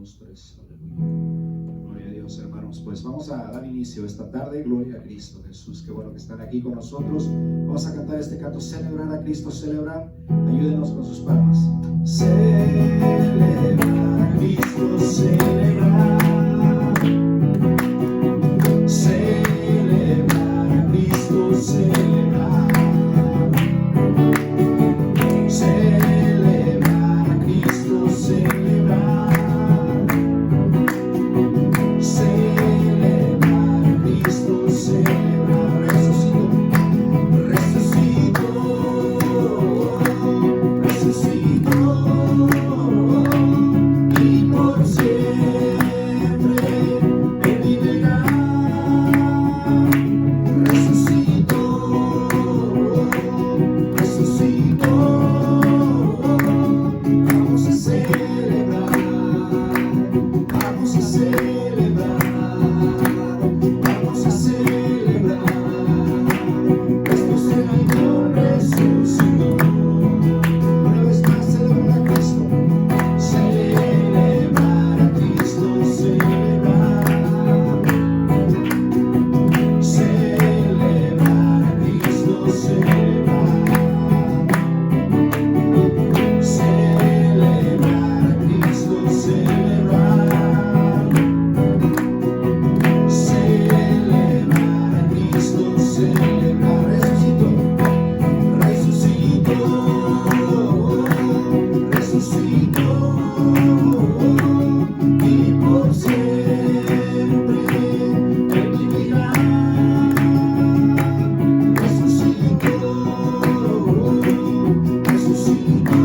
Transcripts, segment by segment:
dos, tres, aleluya. Gloria a Dios, hermanos. Pues vamos a dar inicio esta tarde. Gloria a Cristo Jesús. Qué bueno que están aquí con nosotros. Vamos a cantar este canto, celebrar a Cristo, celebrar. Ayúdenos con sus palmas. Celebrar a Cristo, celebrar. Celebrar a Cristo, celebrar. Celebrar a Cristo, celebrar. Celebrar a Cristo, celebrar. Resucitó, resucitó, resucitó, y por siempre Él vivirá. Resucitó, resucitó. Vamos a celebrar, vamos a celebrar, vamos a celebrar. Nuestro Señor resucitó. Una vez más, celebrar a Cristo, celebrar a Cristo, celebrar. Celebrar a Cristo, celebrar. Celebrar a Cristo, celebrar. Celebrar a Cristo, celebrar. Resucitó, resucitó, resucitó, y por siempre Él vivirá. Resucitó, resucitó.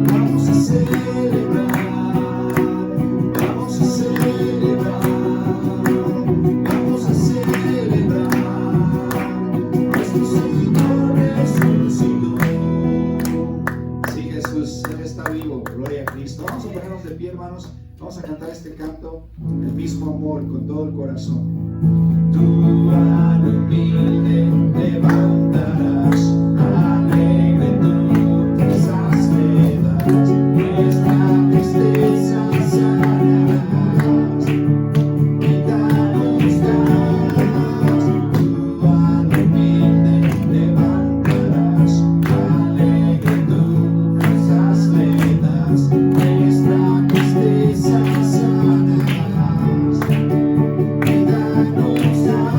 Vamos a celebrar, vamos a celebrar, vamos a celebrar. Nuestro Señor resucitó. Sí, Jesús, Él está vivo. Gloria a Cristo. Vamos a ponernos de pie, hermanos. Vamos a cantar este canto, el mismo amor, con todo el corazón. Tu alma humilde levantarás, alegre tú quizás le das, nuestra tristeza sanarás, vida nos das. Tu alma humilde levantarás, alegre tú quizás le das, nuestra tristeza sanarás, vida nos das.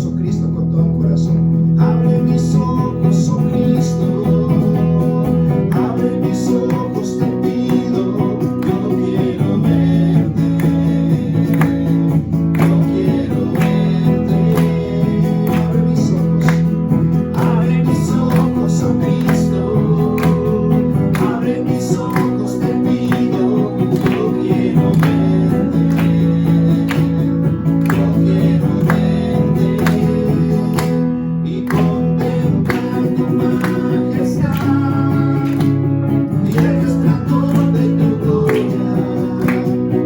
oh Cristo, con todo el corazón. Abre mis ojos, oh Cristo, abre mis ojos, te pido, yo quiero verte, yo quiero verte. Abre mis ojos, oh Cristo, abre mis ojos, te pido, yo quiero verte, yo quiero verte y contemplar tu majestad y el resplandor de tu gloria.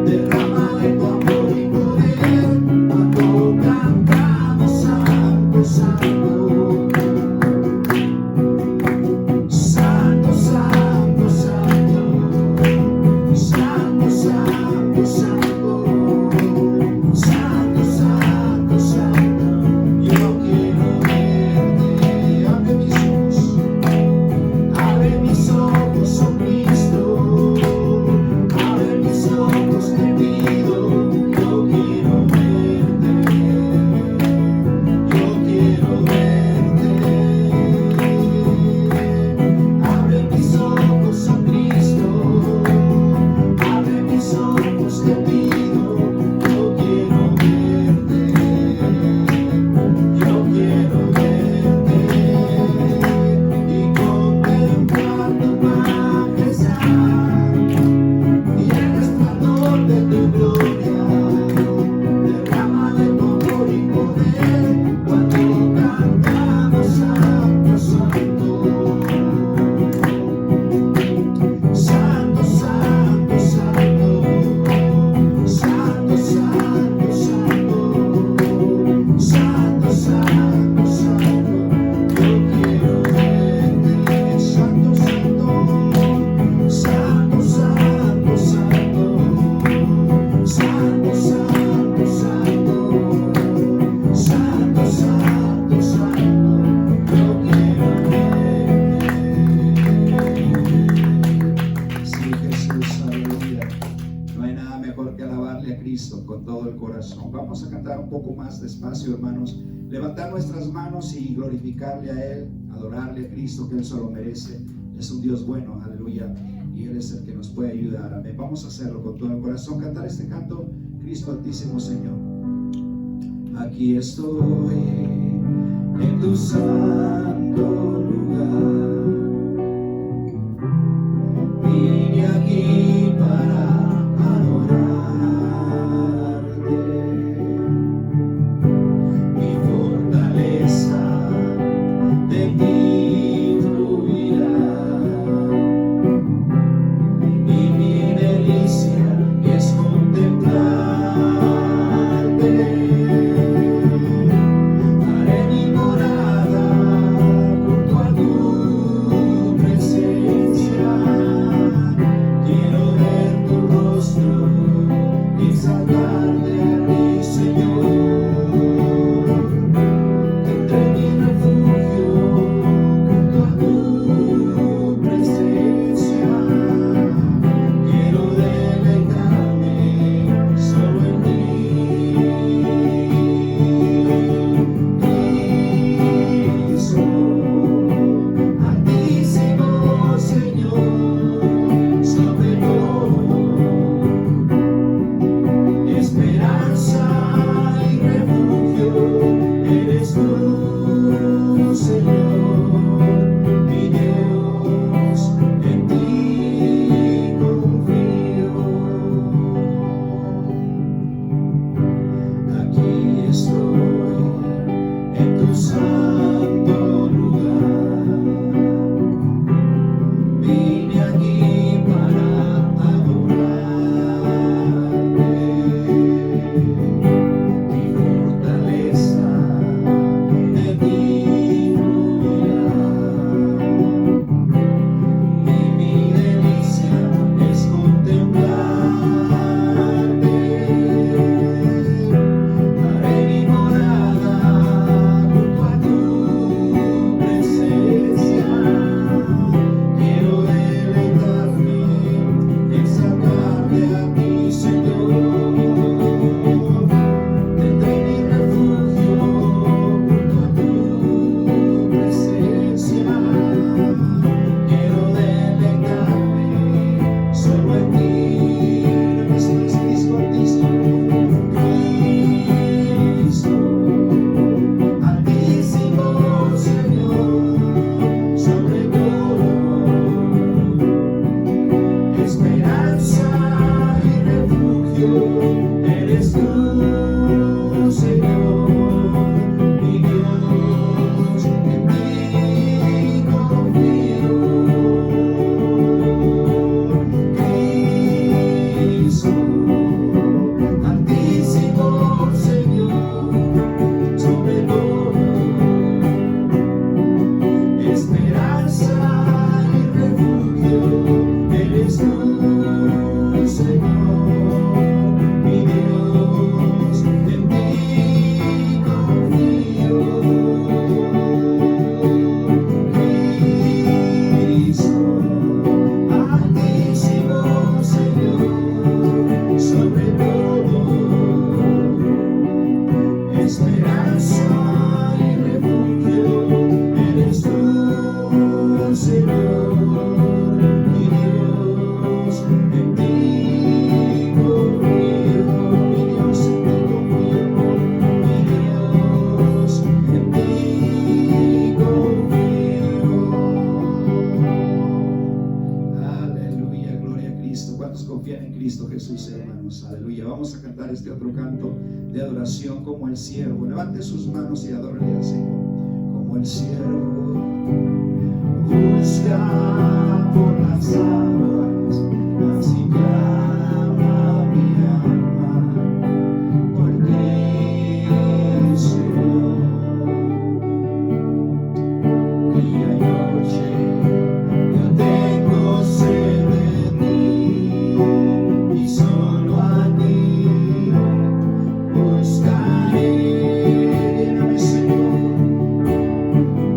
Derrama de tu amor y poder cuando cantamos santo, santo. Santo, santo, santo, santo, santo, santo, santo, santo, santo, yo quiero verte. Abre mis ojos, oh Cristo, abre mis ojos, te pido, yo quiero verte, yo quiero verte. Abre mis ojos, oh Cristo, abre mis ojos, te pido, yo quiero verte, yo quiero verte y contemplar tu majestad y el resplandor de tu gloria. Derrama de tu amor y poder cuando cantamos santo, santo. Santo, santo, santo, santo, santo, santo, santo, santo, santo, yo quiero verte. Santo, santo, santo, santo, santo, santo, santo, santo, santo, santo, yo quiero verte. Sí, Jesús, aleluya. No hay nada mejor que alabarle a Cristo con todo el corazón. Vamos a cantar un poco más despacio, hermanos. Levantar nuestras manos y glorificarle a Él, adorarle a Cristo, que Él solo merece. Es un Dios bueno, aleluya. Y Él es el que nos puede ayudar. Amén. Vamos a hacerlo con todo el corazón. Cantar este canto, Cristo Altísimo Señor. Aquí estoy en tu santo lugar. Vine aquí para adorarte, mi fortaleza de ti fluirá, y mi delicia es contemplarte. Haré mi morada junto a tu presencia. Quiero ver tu rostro y sacar de aquí, Señor. Entre mi refugio junto a tu presencia. Quiero deleitarme solo en ti, Cristo, Altísimo Señor, sobre todo, esperanza y refugio eres tú, Señor, mi Dios, en ti confío. Aquí estoy en tu santo lugar. Vine aquí para adorarte, mi fortaleza de ti fluirá, y mi delicia es contemplarte. Haré mi morada junto a tu Aleluya. Vamos a cantar este otro canto de adoración como el siervo. Levante sus manos y adórele al Señor. Como el siervo busca por las aguas, así clama mi alma por ti, Señor. Día y noche yo tengo sed de ti y solo a ti buscaré. Lléname, Señor,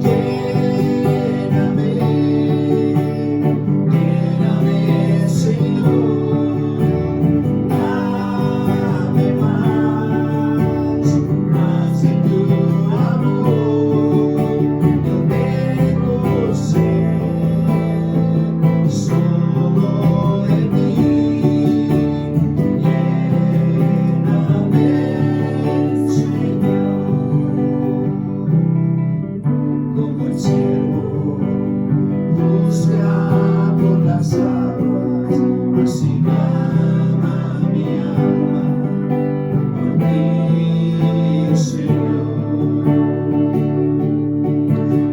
lléname, lléname, Señor, dame más de tu amor. Yo tengo sed solo de ti. Lléname, Señor, como el siervo busca por las aguas, así clama mi alma por ti, Señor.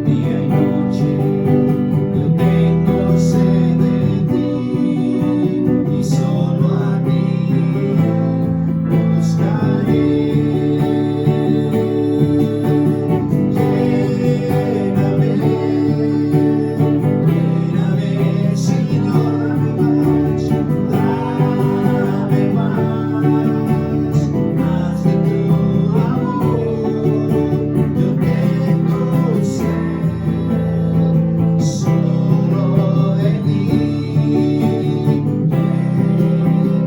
Día y noche yo tengo sed de ti y solo a ti buscaré. Lléname, lléname, Señor, dame más de tu amor. Yo tengo sed solo de ti.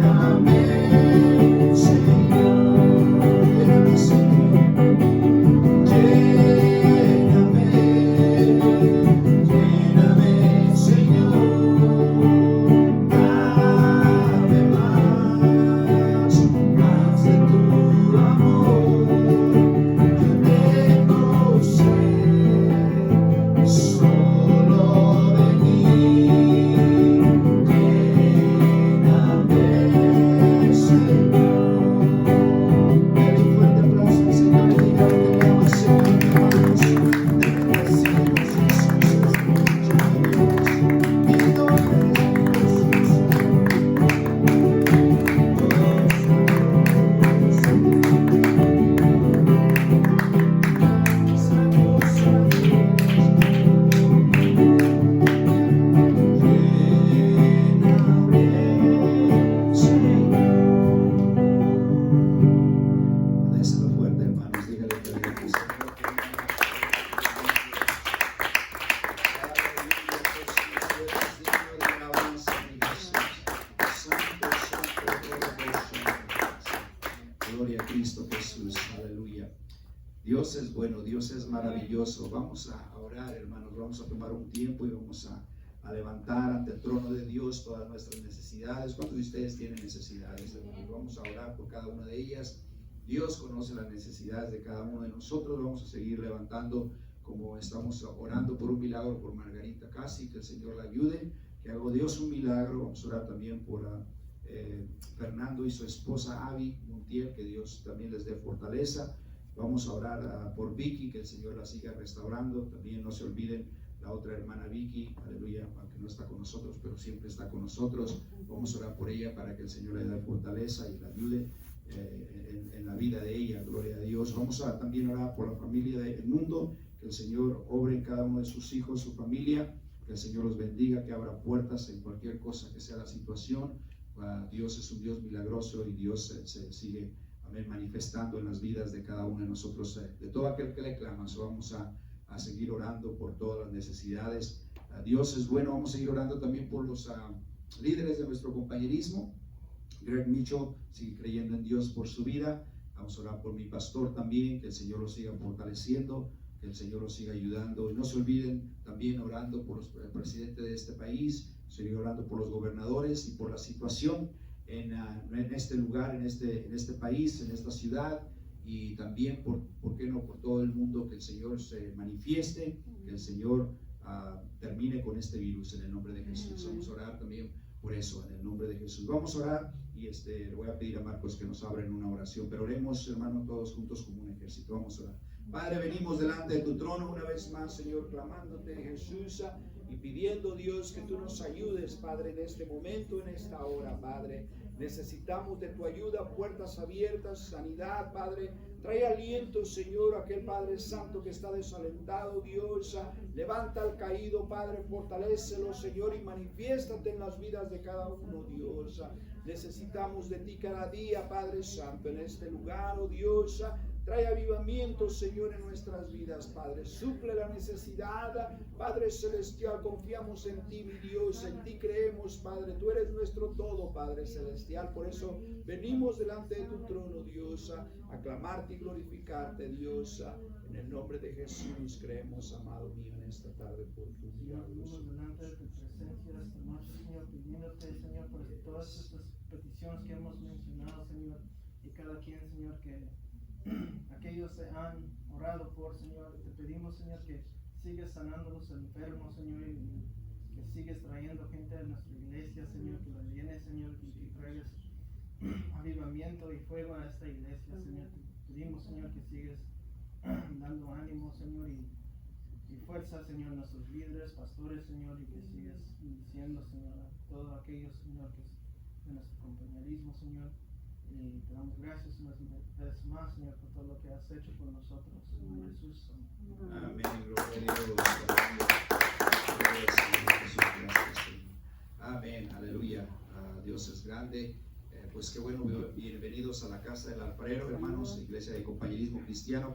Lléname, Señor, lléname, Señor. Lléname, lléname, Señor, dame más de tu amor. Yo tengo sed solo de ti. Lléname, Señor. Dale un fuerte aplauso al Señor y dígale que le ama, Señor, te amamos. Te bendecimos, Jesús. Mi nombre es Déselo fuerte, hermanos, dígale que le ama, Señor. Gloria a Cristo Jesús, aleluya. Dios es bueno, Dios es maravilloso. Vamos a orar, hermanos, vamos a tomar un tiempo y vamos a levantar ante el trono de Dios todas nuestras necesidades. ¿Cuántos de ustedes tienen necesidades, hermanos? Vamos a orar por cada una de ellas. Dios conoce las necesidades de cada uno de nosotros. Vamos a seguir levantando, como estamos orando por un milagro por Margarita Casi, que el Señor la ayude, que haga Dios un milagro. Vamos a orar también por Fernando y su esposa Abby Montiel, que Dios también les dé fortaleza. Vamos a orar por Vicky, que el Señor la siga restaurando. También no se olviden la otra hermana Vicky, aleluya, aunque no está con nosotros, pero siempre está con nosotros. Vamos a orar por ella para que el Señor le dé fortaleza y la ayude en la vida de ella, gloria a Dios. Vamos a también orar por la familia del mundo, que el Señor obre en cada uno de sus hijos, su familia, que el Señor los bendiga, que abra puertas en cualquier cosa que sea la situación. Dios es un Dios milagroso y Dios se sigue, amén, manifestando en las vidas de cada uno de nosotros, de todo aquel que le clama. Vamos a seguir orando por todas las necesidades. Dios es bueno. Vamos a seguir orando también por los líderes de nuestro compañerismo. Greg Mitchell sigue creyendo en Dios por su vida. Vamos a orar por mi pastor también, que el Señor lo siga fortaleciendo, que el Señor lo siga ayudando. Y no se olviden también orando por el presidente de este país, seguir orando por los gobernadores y por la situación en este lugar, en este país, en esta ciudad, y también por qué no por todo el mundo, que el Señor se manifieste, que el Señor termine con este virus en el nombre de Jesús. Vamos a orar también por eso, en el nombre de Jesús. Vamos a orar y le voy a pedir a Marcos que nos abra en una oración, pero oremos, hermanos, todos juntos como un ejército. Vamos a orar. Padre, venimos delante de tu trono una vez más, Señor, clamándote, Jesús, y pidiendo, Dios, que tú nos ayudes, Padre, en este momento, en esta hora, Padre. Necesitamos de tu ayuda, puertas abiertas, sanidad, Padre. Trae aliento, Señor, a aquel Padre Santo que está desalentado, Dios. Levanta al caído, Padre, fortalécelo, Señor, y manifiéstate en las vidas de cada uno, Dios. Necesitamos de ti cada día, Padre Santo, en este lugar, oh Dios. Trae avivamiento, Señor, en nuestras vidas, Padre. Suple la necesidad, Padre Celestial. Confiamos en ti, mi Dios. En ti creemos, Padre. Tú eres nuestro todo, Padre Celestial. Por eso venimos delante de tu trono, Dios, a clamarte y glorificarte, Dios. En el nombre de Jesús creemos, amado mío, en esta tarde por tu milagro. Venimos delante de tu presencia esta noche, Señor, pidiéndote, Señor, por todas estas peticiones que hemos mencionado, Señor, y cada quien, Señor, que aquellos se han orado por, Señor. Te pedimos, Señor, que sigues sanando a los enfermos, Señor, y que sigues trayendo gente a nuestra iglesia, Señor, que la llenes, Señor, y que traigas avivamiento y fuego a esta iglesia, Señor. Te pedimos, Señor, que sigues dando ánimo, Señor, y fuerza, Señor, a nuestros líderes, pastores, Señor, y que sigues diciendo, Señor, a todos aquellos, Señor, que es de nuestro compañerismo, Señor. Y te damos gracias una vez más, Señor, por todo lo que has hecho por nosotros. En nombre de Jesús. Amén. Gloria a Dios. Amén. Aleluya. Dios es grande. Pues qué bueno, bienvenidos a la casa del alfarero, hermanos, iglesia de compañerismo cristiano,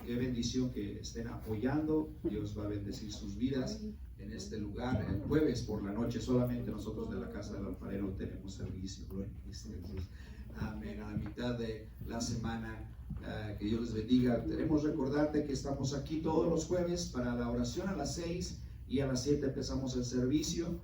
qué bendición que estén apoyando. Dios va a bendecir sus vidas en este lugar. El jueves por la noche solamente nosotros de la casa del alfarero tenemos servicio. Gloria a Cristo Jesús. Amén. A la mitad de la semana, que Dios les bendiga. Queremos recordarte que estamos aquí todos los jueves para la oración a las 6 y a las 7 empezamos el servicio.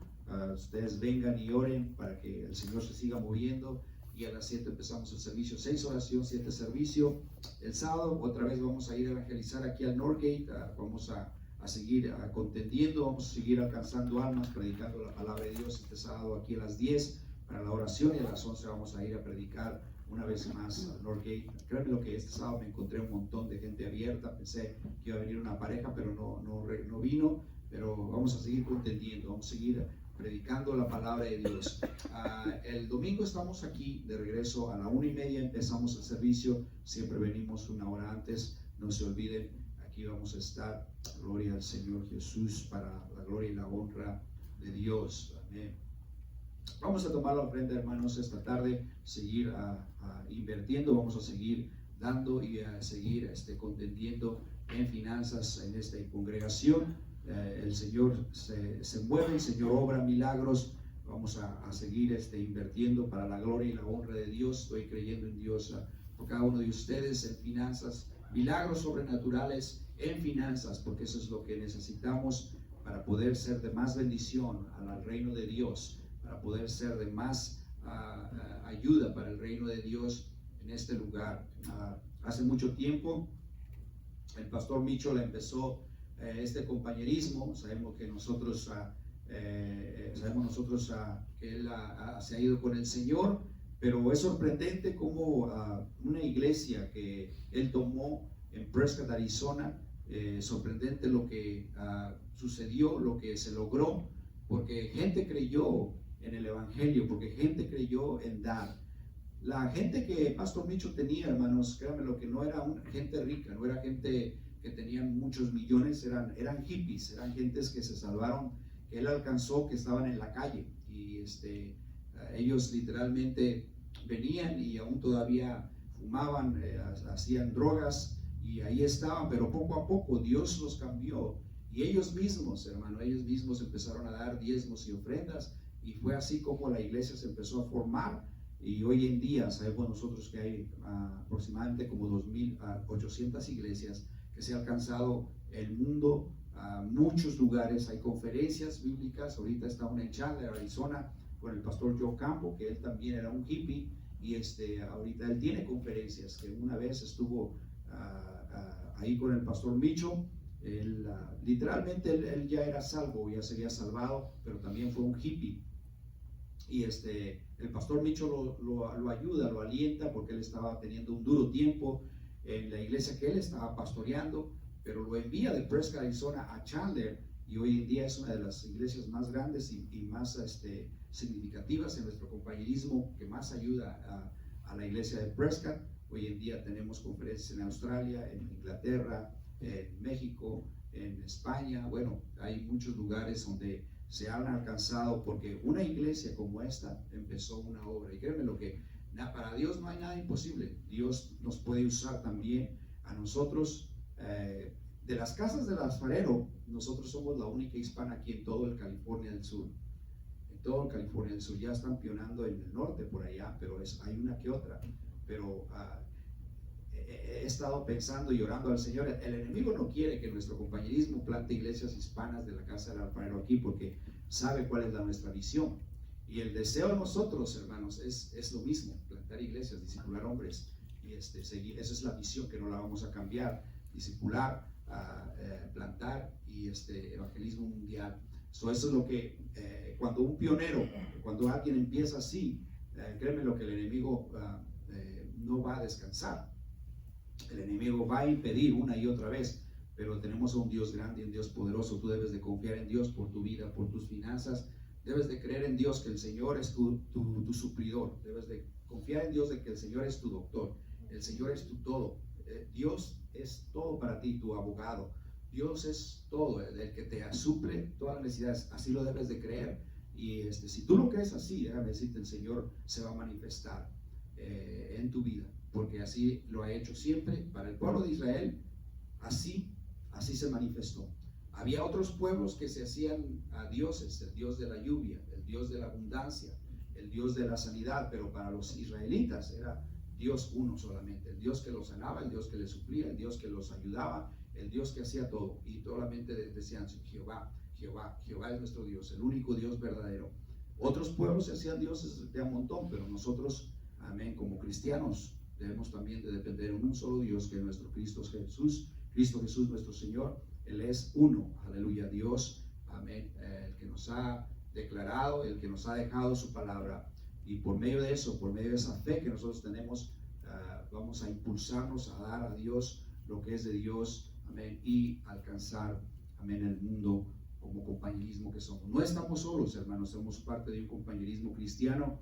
Ustedes vengan y oren para que el Señor se siga moviendo, y a las 7 empezamos el servicio. 6 oración, 7 servicio. El sábado otra vez vamos a ir a evangelizar aquí al Northgate. Vamos a seguir contendiendo, vamos a seguir alcanzando almas, predicando la palabra de Dios. Este sábado aquí a las 10 para la oración, y a las 11 vamos a ir a predicar una vez más al Northgate. Créanme lo que este sábado me encontré un montón de gente abierta. Pensé que iba a venir una pareja, pero no vino. Pero vamos a seguir contendiendo, vamos a seguir predicando la palabra de Dios. El domingo estamos aquí de regreso a la 1:30, empezamos el servicio. Siempre venimos una hora antes, no se olviden, aquí vamos a estar. Gloria al Señor Jesús, para la gloria y la honra de Dios. Amén. Vamos a tomar la ofrenda, hermanos, esta tarde, seguir invirtiendo, vamos a seguir dando y a seguir contendiendo en finanzas en esta congregación. El Señor se mueve, el Señor obra milagros. Vamos a seguir invirtiendo para la gloria y la honra de Dios. Estoy creyendo en Dios por cada uno de ustedes en finanzas, milagros sobrenaturales en finanzas, porque eso es lo que necesitamos para poder ser de más bendición al reino de Dios, para poder ser de más ayuda para el reino de Dios en este lugar. Hace mucho tiempo el pastor Mitchell empezó este compañerismo. Sabemos que nosotros que él se ha ido con el Señor, pero es sorprendente cómo una iglesia que él tomó en Prescott, Arizona, sorprendente lo que sucedió, lo que se logró, porque gente creyó en el evangelio, porque gente creyó en dar. La gente que Pastor Mitchell tenía, hermanos, créanme lo que no era gente rica, no era gente que tenían muchos millones, eran hippies, eran gentes que se salvaron, que él alcanzó, que estaban en la calle, y ellos literalmente venían y aún todavía fumaban, hacían drogas y ahí estaban, pero poco a poco Dios los cambió, y ellos mismos, hermano, ellos mismos empezaron a dar diezmos y ofrendas, y fue así como la iglesia se empezó a formar. Y hoy en día sabemos nosotros que hay aproximadamente como 2.800 iglesias que se ha alcanzado el mundo, muchos lugares. Hay conferencias bíblicas. Ahorita está una en Chandler, Arizona, con el pastor Joe Campo, que él también era un hippie, y ahorita él tiene conferencias, que una vez estuvo ahí con el pastor Mitchell. Literalmente él ya era salvo, ya se había salvado, pero también fue un hippie. y el pastor Micho lo ayuda, lo alienta, porque él estaba teniendo un duro tiempo en la iglesia que él estaba pastoreando, pero lo envía de Prescott, Arizona a Chandler, y hoy en día es una de las iglesias más grandes y más significativas en nuestro compañerismo, que más ayuda a la iglesia de Prescott. Hoy en día tenemos conferencias en Australia, en Inglaterra, en México, en España. Bueno, hay muchos lugares donde se han alcanzado, porque una iglesia como esta empezó una obra, y créanme lo que para Dios no hay nada imposible. Dios nos puede usar también a nosotros. De las casas del alfarero, nosotros somos la única hispana aquí en todo el California del Sur. En todo el California del Sur. Ya están pionando en el norte por allá, pero hay una que otra. Pero he estado pensando y orando al Señor. El enemigo no quiere que nuestro compañerismo plante iglesias hispanas de la casa del alfarero aquí, porque sabe cuál es nuestra visión. Y el deseo de nosotros, hermanos, es lo mismo: plantar iglesias, discipular hombres, y seguir. Esa es la visión, que no la vamos a cambiar: discipular, plantar y evangelismo mundial. Eso es lo que cuando un pionero, cuando alguien empieza así, créeme lo que el enemigo no va a descansar. El enemigo va a impedir una y otra vez, pero tenemos a un Dios grande, un Dios poderoso. Tú debes de confiar en Dios por tu vida, por tus finanzas. Debes de creer en Dios, que el Señor es tu suplidor. Debes de confiar en Dios, de que el Señor es tu doctor. El Señor es tu todo. Dios es todo para ti, tu abogado. Dios es todo, el que te suple todas las necesidades. Así lo debes de creer. Y si tú lo crees así, déjame decirte, el Señor se va a manifestar en tu vida, porque así lo ha hecho siempre para el pueblo de Israel. Así se manifestó. Había otros pueblos que se hacían a dioses: el Dios de la lluvia, el Dios de la abundancia, el Dios de la sanidad, pero para los israelitas era Dios uno solamente: el Dios que los sanaba, el Dios que les suplía, el Dios que los ayudaba, el Dios que hacía todo. Y solamente decían: Jehová, Jehová, Jehová es nuestro Dios, el único Dios verdadero. Otros pueblos se hacían dioses de a montón, pero nosotros, amén, como cristianos, debemos también de depender de un solo Dios, que es nuestro Cristo Jesús nuestro Señor. Él es uno, aleluya. Dios, amén, el que nos ha declarado, el que nos ha dejado su palabra, y por medio de eso, por medio de esa fe que nosotros tenemos, vamos a impulsarnos a dar a Dios lo que es de Dios, amén, y alcanzar, amén, el mundo como compañerismo que somos. No estamos solos, hermanos, somos parte de un compañerismo cristiano.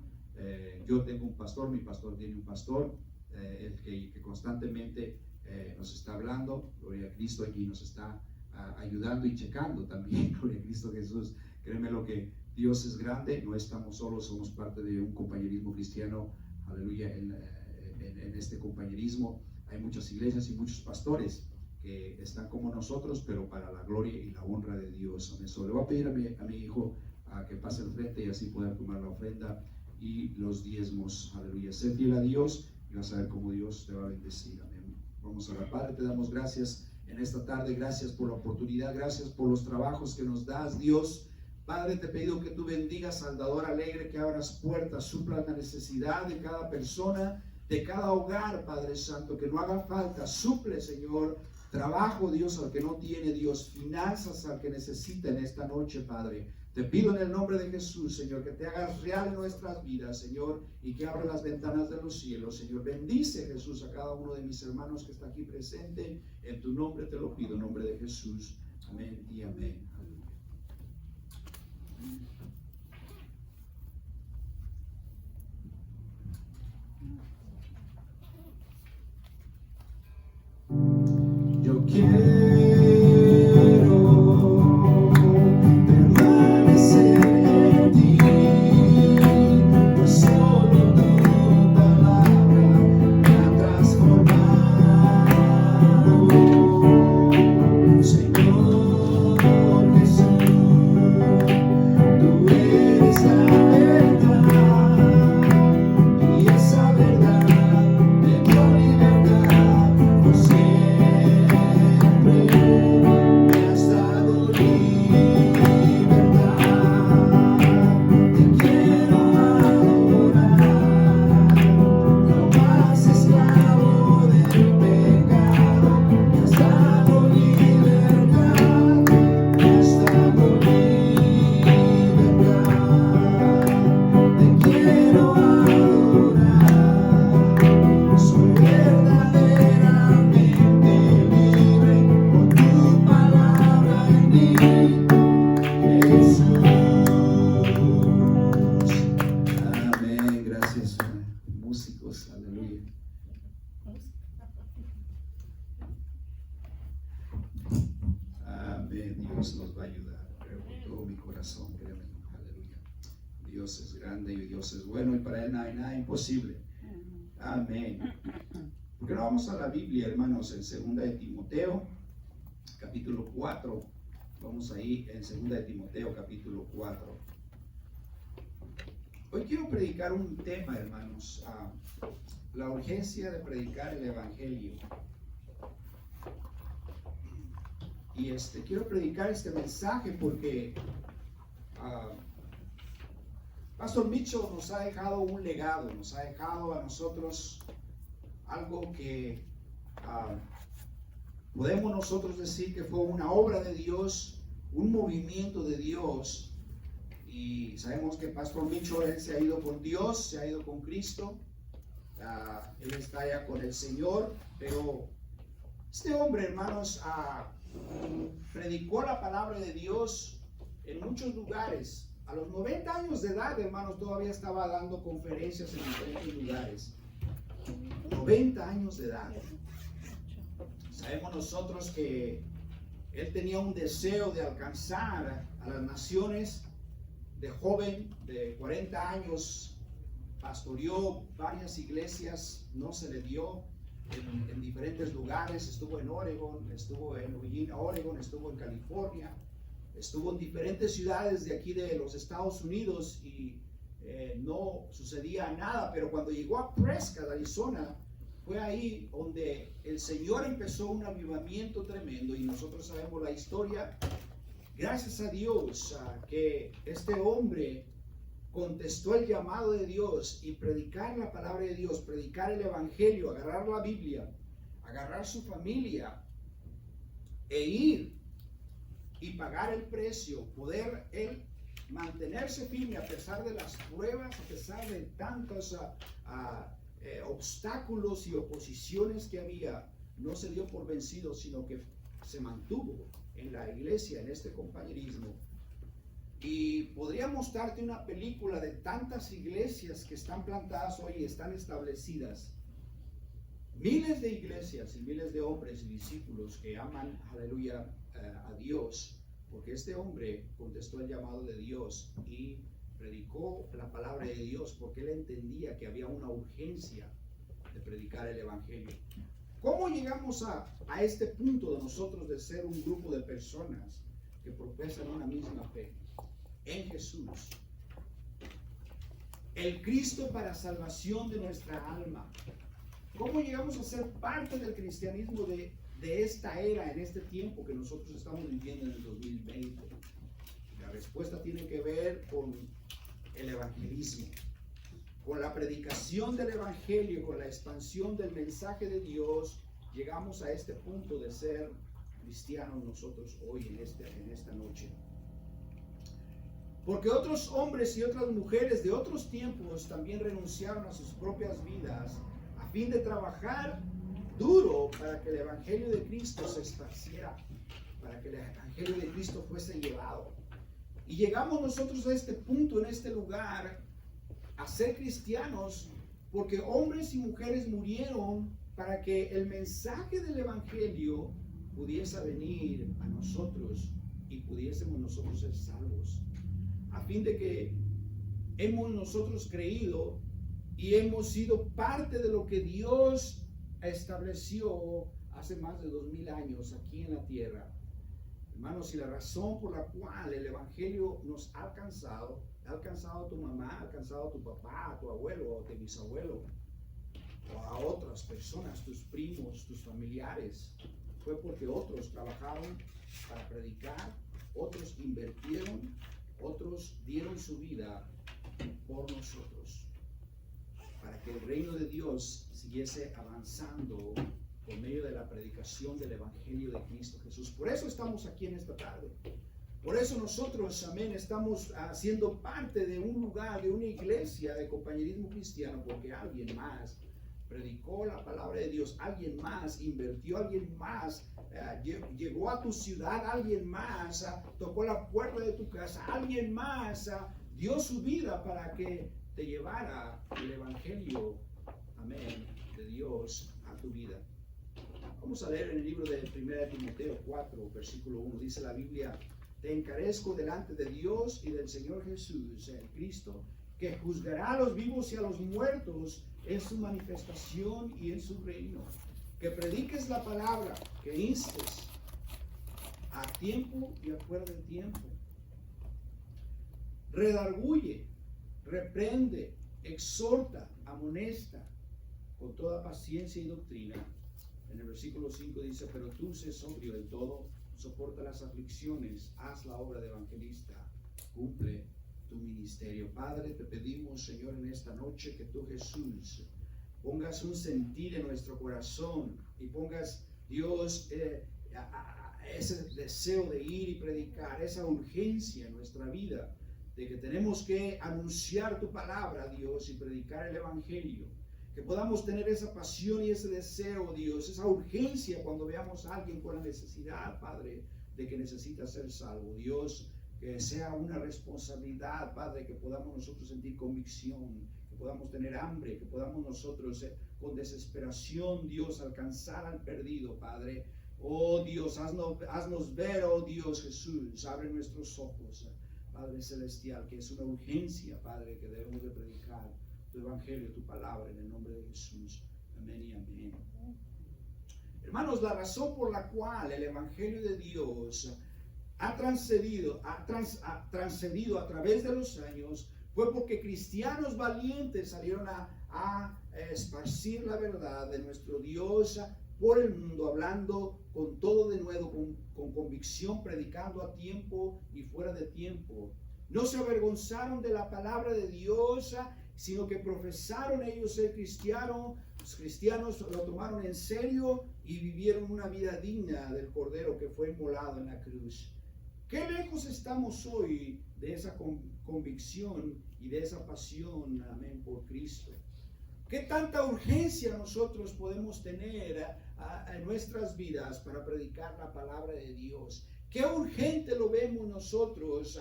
Yo tengo un pastor, mi pastor tiene un pastor, el que constantemente nos está hablando. Gloria a Cristo, aquí nos está ayudando y checando también. Gloria a Cristo Jesús. Créeme lo que Dios es grande, no estamos solos, somos parte de un compañerismo cristiano, aleluya. En este compañerismo hay muchas iglesias y muchos pastores que están como nosotros, pero para la gloria y la honra de Dios. Amén. Le voy a pedir a mi hijo que pase al frente y así poder tomar la ofrenda y los diezmos. Aleluya. Sé fiel a Dios y vas a ver cómo Dios te va a bendecir. Amén. Vamos a orar. Padre, te damos gracias en esta tarde. Gracias por la oportunidad. Gracias por los trabajos que nos das, Dios. Padre, te pido que tú bendigas al dador alegre, que abras puertas, supla la necesidad de cada persona, de cada hogar, Padre Santo, que no haga falta. Suple, Señor, trabajo, Dios, al que no tiene, Dios, finanzas al que necesita en esta noche, Padre. Te pido en el nombre de Jesús, Señor, que te hagas real en nuestras vidas, Señor, y que abra las ventanas de los cielos, Señor. Bendice, Jesús, a cada uno de mis hermanos que está aquí presente. En tu nombre te lo pido, en nombre de Jesús. Amén y amén. Yo quiero permanecer en ti, pues solo tu palabra me ha transformado. Señor Jesús, tú Dios nos va a ayudar. Creo con todo mi corazón, créeme. Aleluya. Dios es grande y Dios es bueno y para Él no hay nada imposible. Amén. ¿Por qué no vamos a la Biblia, hermanos, en 2 de Timoteo, capítulo 4? Vamos ahí en 2 de Timoteo, capítulo 4. Hoy quiero predicar un tema, hermanos, la urgencia de predicar el Evangelio. Y quiero predicar este mensaje porque Pastor Mitchell nos ha dejado un legado, nos ha dejado a nosotros algo que podemos nosotros decir que fue una obra de Dios, un movimiento de Dios. Y sabemos que Pastor Mitchell, él se ha ido con Dios, se ha ido con Cristo, él está ya con el Señor, pero este hombre, hermanos, predicó la palabra de Dios en muchos lugares. A los 90 años de edad, hermanos, todavía estaba dando conferencias en diferentes lugares. 90 años de edad. Sabemos nosotros que él tenía un deseo de alcanzar a las naciones. De joven, de 40 años, pastoreó varias iglesias, no se le dio en diferentes lugares. Estuvo en Oregon, estuvo en Eugene, Oregon, estuvo en California, estuvo en diferentes ciudades de aquí de los Estados Unidos y no sucedía nada. Pero cuando llegó a Prescott, Arizona, fue ahí donde el Señor empezó un avivamiento tremendo, y nosotros sabemos la historia. Gracias a Dios que este hombre contestó el llamado de Dios y predicar la palabra de Dios, predicar el Evangelio, agarrar la Biblia, agarrar su familia e ir y pagar el precio, poder él mantenerse firme a pesar de las pruebas, a pesar de tantos obstáculos y oposiciones que había. No se dio por vencido, sino que se mantuvo en la iglesia, en este compañerismo. Y podría mostrarte una película de tantas iglesias que están plantadas hoy y están establecidas. Miles de iglesias y miles de hombres y discípulos que aman, aleluya, a Dios, porque este hombre contestó el llamado de Dios y predicó la palabra de Dios, porque él entendía que había una urgencia de predicar el Evangelio. ¿Cómo llegamos a este punto de nosotros de ser un grupo de personas que profesan una misma fe en Jesús? El Cristo para salvación de nuestra alma. ¿Cómo llegamos a ser parte del cristianismo de esta era, en este tiempo que nosotros estamos viviendo en el 2020? La respuesta tiene que ver con el evangelismo, con la predicación del Evangelio, con la expansión del mensaje de Dios. Llegamos a este punto de ser cristianos nosotros hoy en esta noche. Porque otros hombres y otras mujeres de otros tiempos también renunciaron a sus propias vidas a fin de trabajar duro para que el Evangelio de Cristo se esparciera, para que el Evangelio de Cristo fuese llevado. Y llegamos nosotros a este punto, en este lugar, a ser cristianos, porque hombres y mujeres murieron para que el mensaje del Evangelio pudiese venir a nosotros y pudiésemos nosotros ser salvos. A fin de que hemos nosotros creído y hemos sido parte de lo que Dios estableció hace más de 2000 años aquí en la tierra. Hermanos, y la razón por la cual el Evangelio nos ha alcanzado a tu mamá, ha alcanzado a tu papá, a tu abuelo, a tu bisabuelo, o a otras personas, tus primos, tus familiares, fue porque otros trabajaron para predicar, otros invirtieron, otros dieron su vida por nosotros, para que el reino de Dios siguiese avanzando por medio de la predicación del Evangelio de Cristo Jesús. Por eso estamos aquí en esta tarde. Por eso nosotros, amén, estamos siendo parte de un lugar, de una iglesia de compañerismo cristiano, porque alguien más predicó la palabra de Dios, alguien más invirtió, alguien más llegó a tu ciudad, alguien más tocó la puerta de tu casa, alguien más dio su vida para que te llevara el Evangelio, amén, de Dios a tu vida. Vamos a leer en el libro de 1 Timoteo 4, versículo 1. Dice la Biblia: te encarezco delante de Dios y del Señor Jesús, el Cristo, que juzgará a los vivos y a los muertos en su manifestación y en su reino. Que prediques la palabra, que instes a tiempo y afuera de tiempo. Redarguye, reprende, exhorta, amonesta con toda paciencia y doctrina. En el versículo 5 dice: pero tú sé sobrio en todo, soporta las aflicciones, haz la obra de evangelista, cumple tu ministerio. Padre, te pedimos, Señor, en esta noche que tú, Jesús, pongas un sentir en nuestro corazón y pongas, Dios, ese deseo de ir y predicar, esa urgencia en nuestra vida, de que tenemos que anunciar tu palabra, Dios, y predicar el evangelio. Que podamos tener esa pasión y ese deseo, Dios, esa urgencia cuando veamos a alguien con la necesidad, Padre, de que necesita ser salvo. Dios, que sea una responsabilidad, Padre, que podamos nosotros sentir convicción, que podamos tener hambre, que podamos nosotros con desesperación, Dios, alcanzar al perdido, Padre. Oh Dios, haznos ver, oh Dios Jesús, abre nuestros ojos, Padre Celestial, que es una urgencia, Padre, que debemos de predicar tu evangelio, tu palabra, en el nombre de Jesús. Amén y amén. Hermanos, la razón por la cual el evangelio de Dios ha transcedido a través de los años fue porque cristianos valientes salieron a esparcir la verdad de nuestro Dios por el mundo, hablando con todo de nuevo, con convicción, predicando a tiempo y fuera de tiempo. No se avergonzaron de la palabra de Dios, sino que profesaron ellos ser cristianos. Los cristianos lo tomaron en serio y vivieron una vida digna del Cordero que fue inmolado en la cruz. ¿Qué lejos estamos hoy de esa convicción y de esa pasión, amén, por Cristo? ¿Qué tanta urgencia nosotros podemos tener en nuestras vidas para predicar la palabra de Dios? ¿Qué urgente lo vemos nosotros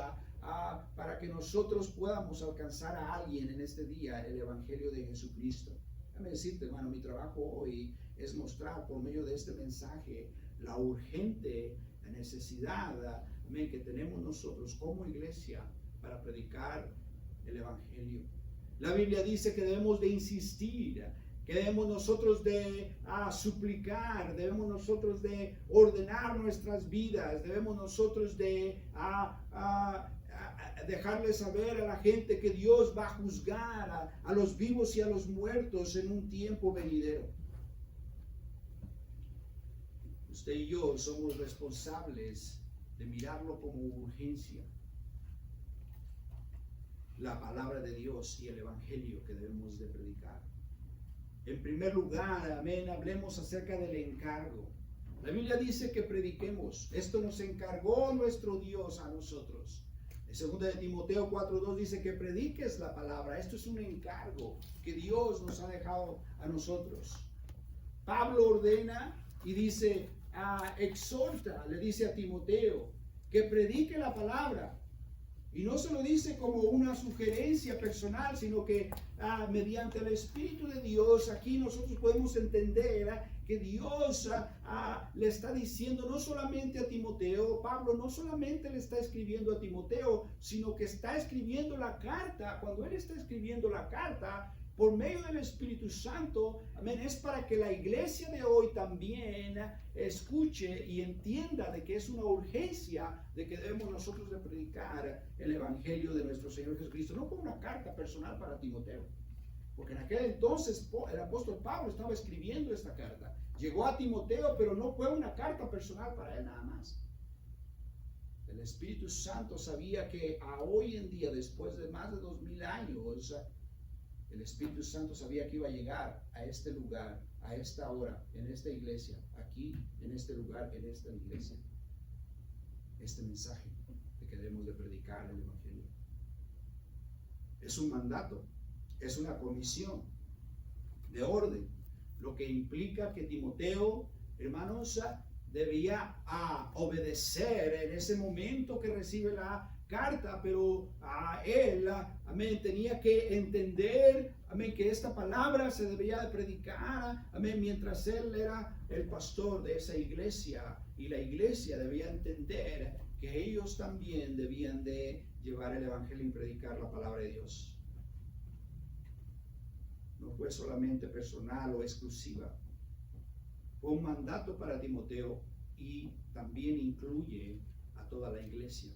para que nosotros podamos alcanzar a alguien en este día el Evangelio de Jesucristo? Déjame decirte, hermano, mi trabajo hoy es mostrar por medio de este mensaje la urgente necesidad, amén, que tenemos nosotros como iglesia para predicar el Evangelio. La Biblia dice que debemos de insistir, que debemos nosotros de suplicar, debemos nosotros de ordenar nuestras vidas, debemos nosotros de dejarle saber a la gente que Dios va a juzgar a los vivos y a los muertos en un tiempo venidero. Usted y yo somos responsables de mirarlo como urgencia, la palabra de Dios y el evangelio que debemos de predicar. En primer lugar, amén, hablemos acerca del encargo. La Biblia dice que prediquemos. Esto nos encargó nuestro Dios a nosotros. En 2 Timoteo 4:2 dice que prediques la palabra. Esto es un encargo que Dios nos ha dejado a nosotros. Pablo ordena y dice, exhorta, le dice a Timoteo que predique la palabra. Y no se lo dice como una sugerencia personal, sino que mediante el Espíritu de Dios, aquí nosotros podemos entender que Dios le está diciendo no solamente a Timoteo, Pablo no solamente le está escribiendo a Timoteo, sino que está escribiendo la carta. Cuando él está escribiendo la carta, por medio del Espíritu Santo, amén, es para que la iglesia de hoy también escuche y entienda de que es una urgencia de que debemos nosotros de predicar el Evangelio de nuestro Señor Jesucristo, no como una carta personal para Timoteo, porque en aquel entonces el apóstol Pablo estaba escribiendo esta carta, llegó a Timoteo, pero no fue una carta personal para él nada más. El Espíritu Santo sabía que hoy en día, después de más de 2000 años, el Espíritu Santo sabía que iba a llegar a este lugar, a esta hora, en esta iglesia, aquí, en este lugar, en esta iglesia. Este mensaje de que debemos de predicar el Evangelio. Es un mandato, es una comisión de orden, lo que implica que Timoteo, hermanos, debía obedecer en ese momento que recibe la carta, pero él, amén, tenía que entender, amén, que esta palabra se debía de predicar, amén, mientras él era el pastor de esa iglesia, y la iglesia debía entender que ellos también debían de llevar el evangelio y predicar la palabra de Dios. No fue solamente personal o exclusiva, fue un mandato para Timoteo y también incluye a toda la iglesia.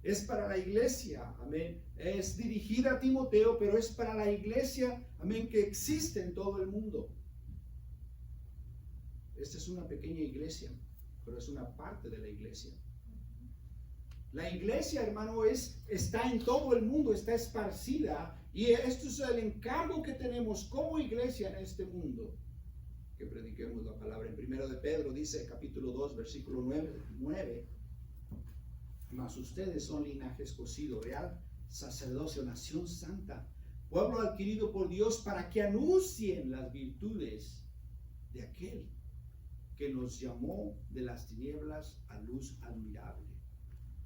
Es para la iglesia, amén. Es dirigida a Timoteo, pero es para la iglesia, amén, que existe en todo el mundo. Esta es una pequeña iglesia, pero es una parte de la iglesia. La iglesia, hermano, está en todo el mundo, está esparcida, y esto es el encargo que tenemos como iglesia en este mundo, que prediquemos la palabra. En 1 de Pedro dice, capítulo 2, versículo 9, mas ustedes son linaje escogido, real sacerdocio, nación santa, pueblo adquirido por Dios, para que anuncien las virtudes de aquel que nos llamó de las tinieblas a luz admirable.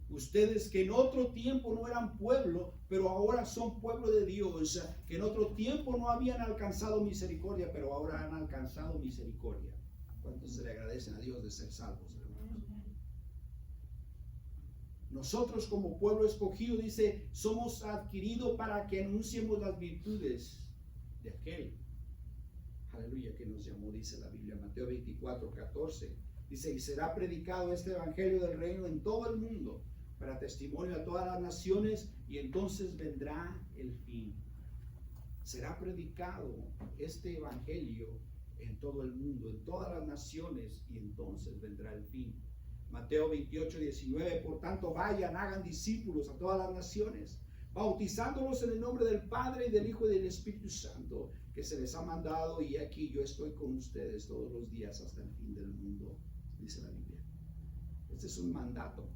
Ustedes que en otro tiempo no eran pueblo, pero ahora son pueblo de Dios, que en otro tiempo no habían alcanzado misericordia, pero ahora han alcanzado misericordia. ¿Cuántos se le agradecen a Dios de ser salvos, hermanos? Nosotros como pueblo escogido, dice, somos adquiridos para que anunciemos las virtudes de aquel, aleluya, que nos llamó, dice la Biblia, Mateo 24, 14. Dice, y será predicado este evangelio del reino en todo el mundo, para testimonio a todas las naciones, y entonces vendrá el fin. Será predicado este evangelio en todo el mundo, en todas las naciones, y entonces vendrá el fin. Mateo 28, 19, por tanto vayan, hagan discípulos a todas las naciones, bautizándolos en el nombre del Padre, y del Hijo y del Espíritu Santo, que se les ha mandado, y aquí yo estoy con ustedes todos los días hasta el fin del mundo, dice la Biblia. Este es un mandato.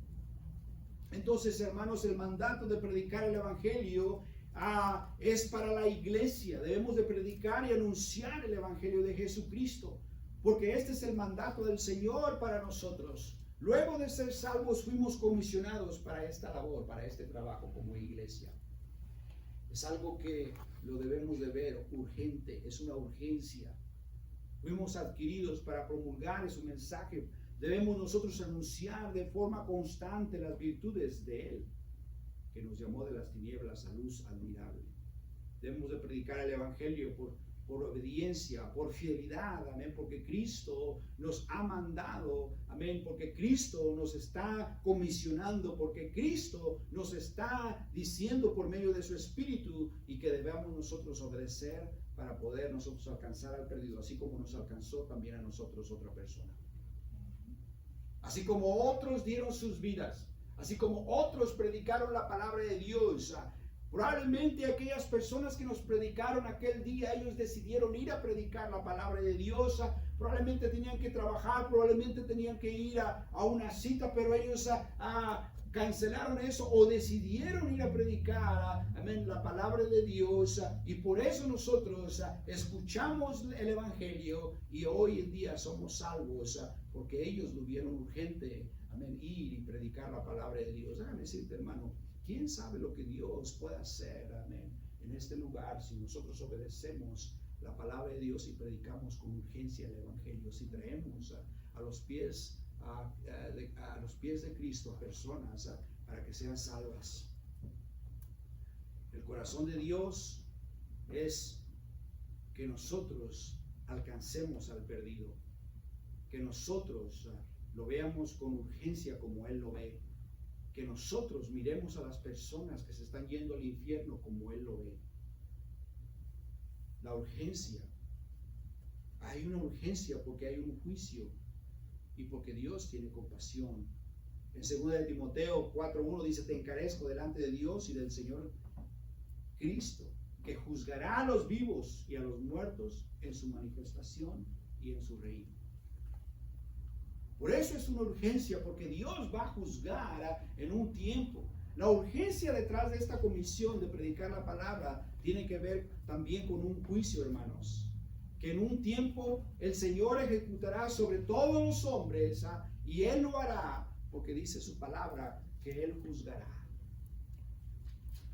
Entonces, hermanos, el mandato de predicar el evangelio es para la iglesia. Debemos de predicar y anunciar el evangelio de Jesucristo, porque este es el mandato del Señor para nosotros. Luego de ser salvos, fuimos comisionados para esta labor, para este trabajo como iglesia. Es algo que lo debemos de ver urgente, es una urgencia. Fuimos adquiridos para promulgar su mensaje. Debemos nosotros anunciar de forma constante las virtudes de Él, que nos llamó de las tinieblas a luz admirable. Debemos de predicar el evangelio por obediencia, por fidelidad, amén, porque Cristo nos ha mandado, amén, porque Cristo nos está comisionando, porque Cristo nos está diciendo por medio de su Espíritu, y que debemos nosotros obedecer para poder nosotros alcanzar al perdido, así como nos alcanzó también a nosotros otra persona. Así como otros dieron sus vidas, así como otros predicaron la palabra de Dios, probablemente aquellas personas que nos predicaron aquel día, ellos decidieron ir a predicar la palabra de Dios, probablemente tenían que trabajar, probablemente tenían que ir a una cita, pero ellos cancelaron eso o decidieron ir a predicar, amén, la palabra de Dios, y por eso nosotros escuchamos el evangelio y hoy en día somos salvos, porque ellos lo vieron urgente, amén, ir y predicar la palabra de Dios. Déjame decirte, hermano, ¿quién sabe lo que Dios puede hacer, amén, en este lugar si nosotros obedecemos la palabra de Dios y predicamos con urgencia el evangelio, si traemos a los pies de Cristo a personas para que sean salvas? El corazón de Dios es que nosotros alcancemos al perdido, que nosotros lo veamos con urgencia como Él lo ve, que nosotros miremos a las personas que se están yendo al infierno como Él lo ve. La urgencia, hay una urgencia porque hay un juicio y porque Dios tiene compasión. En 2 de Timoteo 4:1 dice, te encarezco delante de Dios y del Señor Cristo, que juzgará a los vivos y a los muertos en su manifestación y en su reino. Por eso es una urgencia, porque Dios va a juzgar en un tiempo. La urgencia detrás de esta comisión de predicar la palabra tiene que ver también con un juicio, hermanos. que en un tiempo el Señor ejecutará sobre todos los hombres, y Él lo hará, porque dice su palabra que Él juzgará.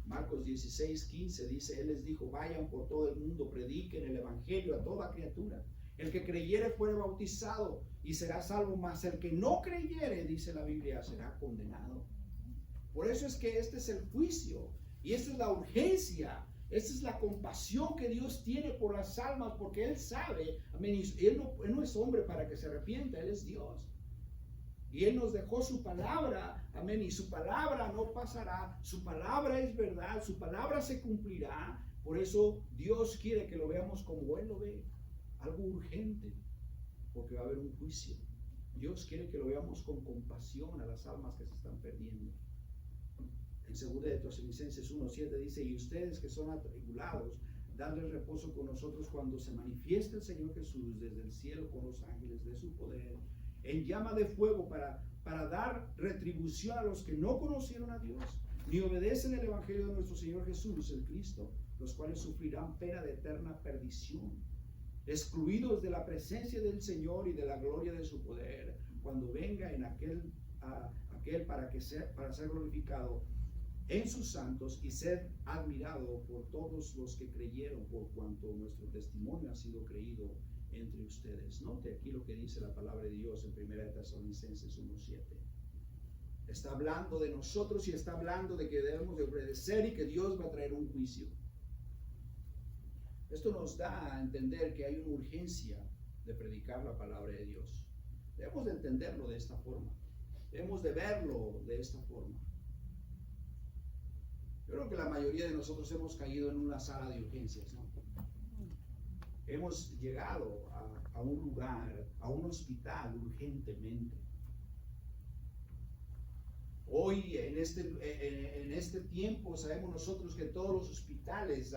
Marcos 16:15 dice, Él les dijo, vayan por todo el mundo, prediquen el evangelio a toda criatura. El que creyere fuere bautizado y será salvo, mas el que no creyere, dice la Biblia, será condenado. Por eso es que este es el juicio y esta es la urgencia. Esta es la compasión que Dios tiene por las almas, porque Él sabe, amén, Él no es hombre para que se arrepienta, Él es Dios. Y Él nos dejó su palabra, amén, y su palabra no pasará, su palabra es verdad, su palabra se cumplirá. Por eso Dios quiere que lo veamos como Él lo ve, algo urgente, porque va a haber un juicio. Dios quiere que lo veamos con compasión a las almas que se están perdiendo. En 2 de Tesalonicenses 1:7 dice, y ustedes que son atribulados, dadles reposo con nosotros cuando se manifieste el Señor Jesús desde el cielo con los ángeles de su poder, en llama de fuego para dar retribución a los que no conocieron a Dios, ni obedecen el evangelio de nuestro Señor Jesús, el Cristo, los cuales sufrirán pena de eterna perdición, excluidos de la presencia del Señor y de la gloria de su poder, cuando venga en aquel para ser glorificado en sus santos y ser admirado por todos los que creyeron, por cuanto nuestro testimonio ha sido creído entre ustedes. Note aquí lo que dice la palabra de Dios en 1 Tesalonicenses 1:7. Está hablando de nosotros y está hablando de que debemos de obedecer y que Dios va a traer un juicio. Esto nos da a entender que hay una urgencia de predicar la palabra de Dios. Debemos de entenderlo de esta forma. Debemos de verlo de esta forma. Yo creo que la mayoría de nosotros hemos caído en una sala de urgencias, ¿no? Hemos llegado a un lugar, a un hospital urgentemente. Hoy, en este tiempo, sabemos nosotros que en todos los hospitales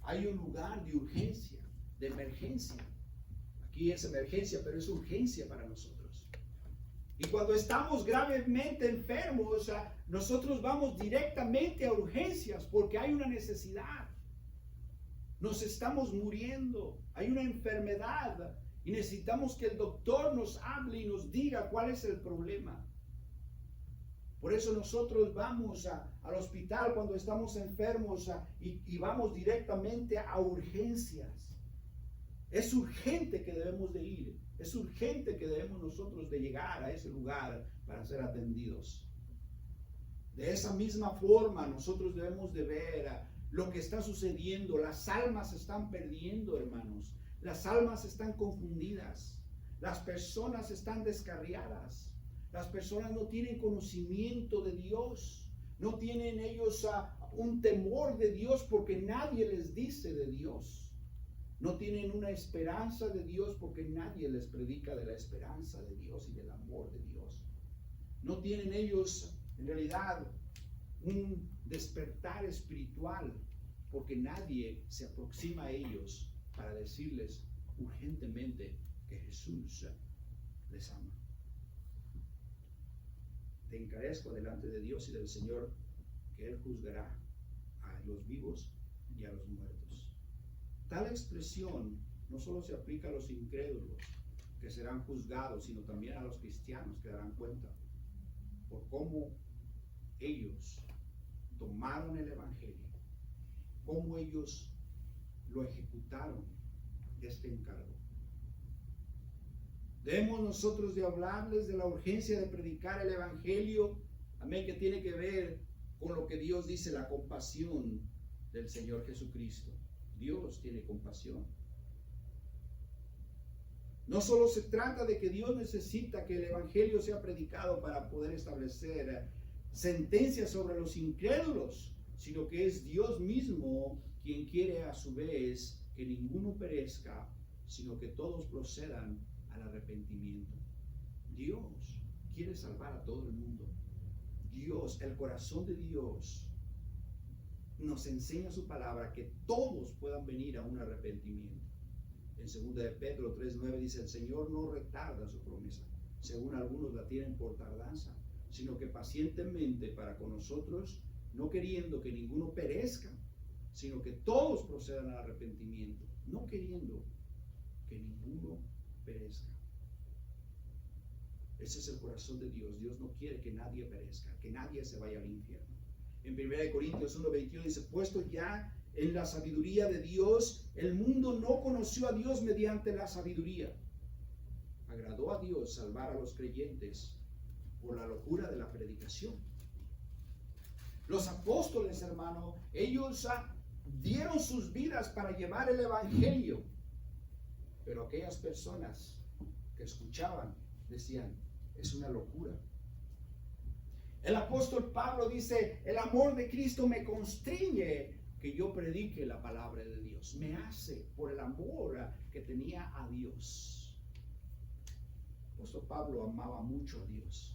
hay un lugar de urgencia, de emergencia. Aquí es emergencia, pero es urgencia para nosotros. Y cuando estamos gravemente enfermos, nosotros vamos directamente a urgencias porque hay una necesidad. Nos estamos muriendo, hay una enfermedad y necesitamos que el doctor nos hable y nos diga cuál es el problema. Por eso nosotros vamos al hospital cuando estamos enfermos y vamos directamente a urgencias. Es urgente que debemos de ir. Es urgente que debemos nosotros de llegar a ese lugar para ser atendidos. De esa misma forma nosotros debemos de ver lo que está sucediendo. Las almas se están perdiendo, hermanos. Las almas están confundidas. Las personas están descarriadas. Las personas no tienen conocimiento de Dios. No tienen ellos un temor de Dios porque nadie les dice de Dios. No tienen una esperanza de Dios porque nadie les predica de la esperanza de Dios y del amor de Dios. No tienen ellos en realidad un despertar espiritual porque nadie se aproxima a ellos para decirles urgentemente que Jesús les ama. Te encarezco delante de Dios y del Señor que Él juzgará a los vivos y a los muertos. Tal expresión no solo se aplica a los incrédulos que serán juzgados, sino también a los cristianos que darán cuenta por cómo ellos tomaron el evangelio, cómo ellos lo ejecutaron, este encargo. Debemos nosotros de hablarles de la urgencia de predicar el evangelio, amén, que tiene que ver con lo que Dios dice, la compasión del Señor Jesucristo. Dios tiene compasión. No solo se trata de que Dios necesita que el evangelio sea predicado para poder establecer sentencias sobre los incrédulos, sino que es Dios mismo quien quiere a su vez que ninguno perezca, sino que todos procedan al arrepentimiento. Dios quiere salvar a todo el mundo. Dios, el corazón de Dios, nos enseña su palabra que todos puedan venir a un arrepentimiento. En 2 de Pedro 3:9 dice, el Señor no retarda su promesa, según algunos la tienen por tardanza, sino que pacientemente para con nosotros, no queriendo que ninguno perezca, sino que todos procedan al arrepentimiento, no queriendo que ninguno perezca. Ese es el corazón de Dios. Dios no quiere que nadie perezca, que nadie se vaya al infierno. En 1 Corintios 1:21 dice, puesto ya en la sabiduría de Dios, el mundo no conoció a Dios mediante la sabiduría. Agradó a Dios salvar a los creyentes por la locura de la predicación. Los apóstoles, hermano, ellos dieron sus vidas para llevar el evangelio. Pero aquellas personas que escuchaban decían, es una locura. El apóstol Pablo dice, el amor de Cristo me constriñe que yo predique la palabra de Dios. Me hace por el amor que tenía a Dios. El apóstol Pablo amaba mucho a Dios.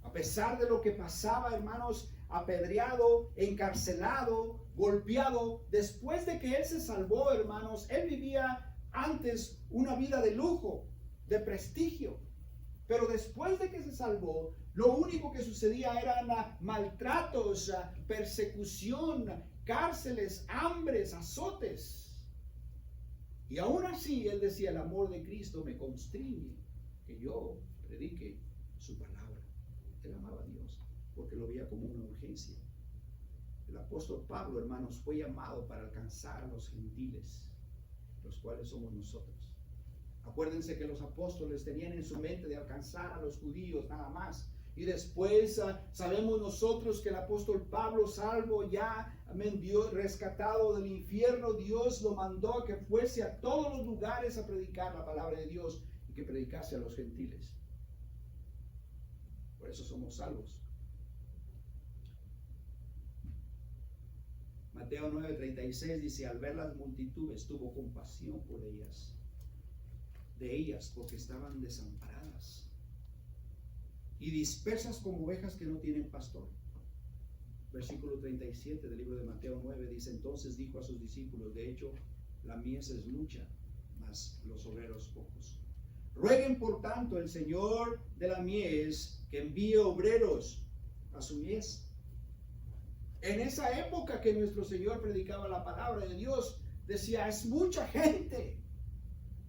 A pesar de lo que pasaba, hermanos, apedreado, encarcelado, golpeado, después de que él se salvó, hermanos, él vivía antes una vida de lujo, de prestigio. Pero después de que se salvó, lo único que sucedía eran maltratos, persecución, cárceles, hambres, azotes. Y aún así él decía, el amor de Cristo me constriñe que yo predique su palabra. Él amaba a Dios porque lo veía como una urgencia. El apóstol Pablo, hermanos, fue llamado para alcanzar a los gentiles, los cuales somos nosotros. Acuérdense que los apóstoles tenían en su mente de alcanzar a los judíos nada más. Y después sabemos nosotros que el apóstol Pablo, salvo ya, rescatado del infierno, Dios lo mandó a que fuese a todos los lugares a predicar la palabra de Dios y que predicase a los gentiles. Por eso somos salvos. Mateo 9:36 dice, al ver las multitudes tuvo compasión por ellas, de ellas porque estaban desamparadas y dispersas como ovejas que no tienen pastor. Versículo 37 del libro de Mateo 9 dice, entonces dijo a sus discípulos, de hecho, la mies es mucha, mas los obreros pocos. Rueguen por tanto el Señor de la mies que envíe obreros a su mies. En esa época que nuestro Señor predicaba la palabra de Dios, decía, es mucha gente.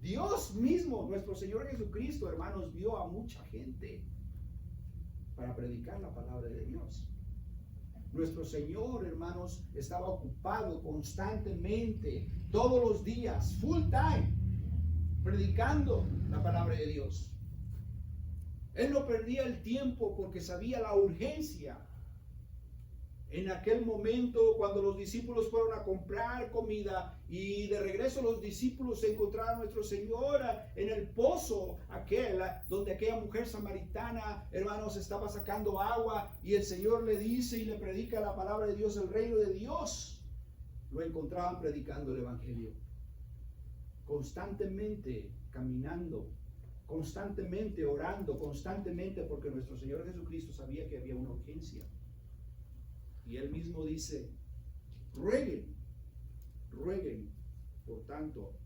Dios mismo, nuestro Señor Jesucristo, hermanos, vio a mucha gente para predicar la palabra de Dios. Nuestro Señor, hermanos, estaba ocupado constantemente, todos los días, full time, predicando la palabra de Dios. Él no perdía el tiempo porque sabía la urgencia. En aquel momento, cuando los discípulos fueron a comprar comida y de regreso los discípulos se encontraron a nuestro Señor en el pozo aquel, donde aquella mujer samaritana, hermanos, estaba sacando agua, y el Señor le dice y le predica la palabra de Dios, el reino de Dios. Lo encontraban predicando el evangelio, constantemente caminando, constantemente orando, constantemente, porque nuestro Señor Jesucristo sabía que había una urgencia. Y él mismo dice, rueguen, por tanto,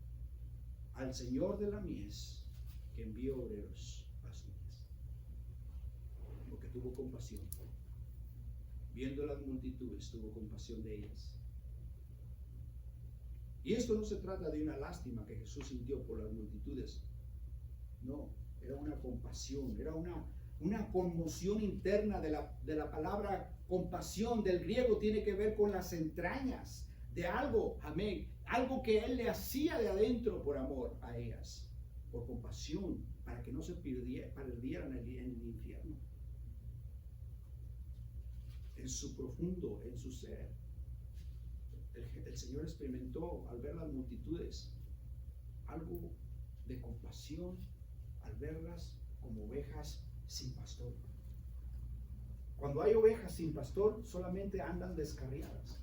al Señor de la mies que envíe obreros a su mies. Porque tuvo compasión. Viendo las multitudes, tuvo compasión de ellas. Y esto no se trata de una lástima que Jesús sintió por las multitudes. No, era una compasión, era una conmoción interna de la palabra compasión del griego. Tiene que ver con las entrañas de algo, amén, algo que él le hacía de adentro por amor a ellas, por compasión, para que no se perdieran en el infierno. En su profundo, en su ser, el Señor experimentó al ver las multitudes algo de compasión, al verlas como ovejas sin pastor. Cuando hay ovejas sin pastor, solamente andan descarriadas.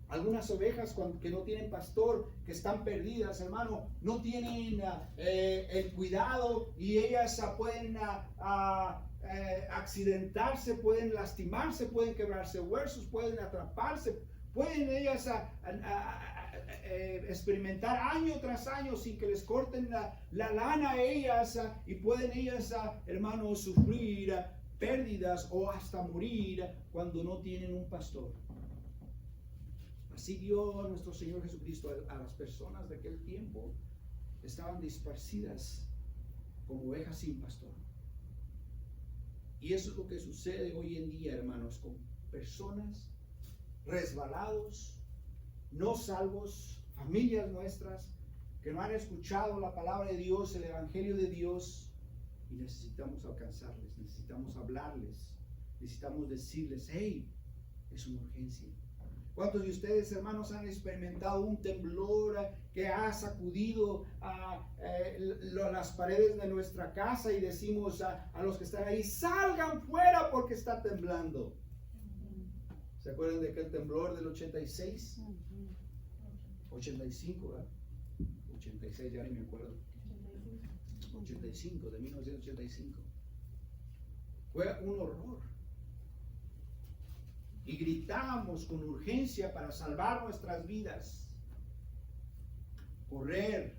Algunas ovejas que no tienen pastor, que están perdidas, hermano, no tienen el cuidado, y ellas pueden accidentarse, pueden lastimarse, pueden quebrarse huesos, pueden atraparse, pueden ellas experimentar año tras año sin que les corten la lana a ellas, y pueden ellas, hermanos, sufrir pérdidas o hasta morir cuando no tienen un pastor. Así dio nuestro Señor Jesucristo a las personas de aquel tiempo estaban dispersidas como ovejas sin pastor. Y eso es lo que sucede hoy en día, hermanos, con personas resbalados, no salvos, familias nuestras que no han escuchado la palabra de Dios, el evangelio de Dios, y necesitamos alcanzarles, necesitamos hablarles, necesitamos decirles: hey, es una urgencia. ¿Cuántos de ustedes, hermanos, han experimentado un temblor que ha sacudido las paredes de nuestra casa y decimos a los que están ahí: salgan fuera porque está temblando? ¿Se acuerdan de aquel temblor del 86? 85, ¿verdad? 86, ya ni me acuerdo. 85, de 1985. Fue un horror. Y gritábamos con urgencia para salvar nuestras vidas. Correr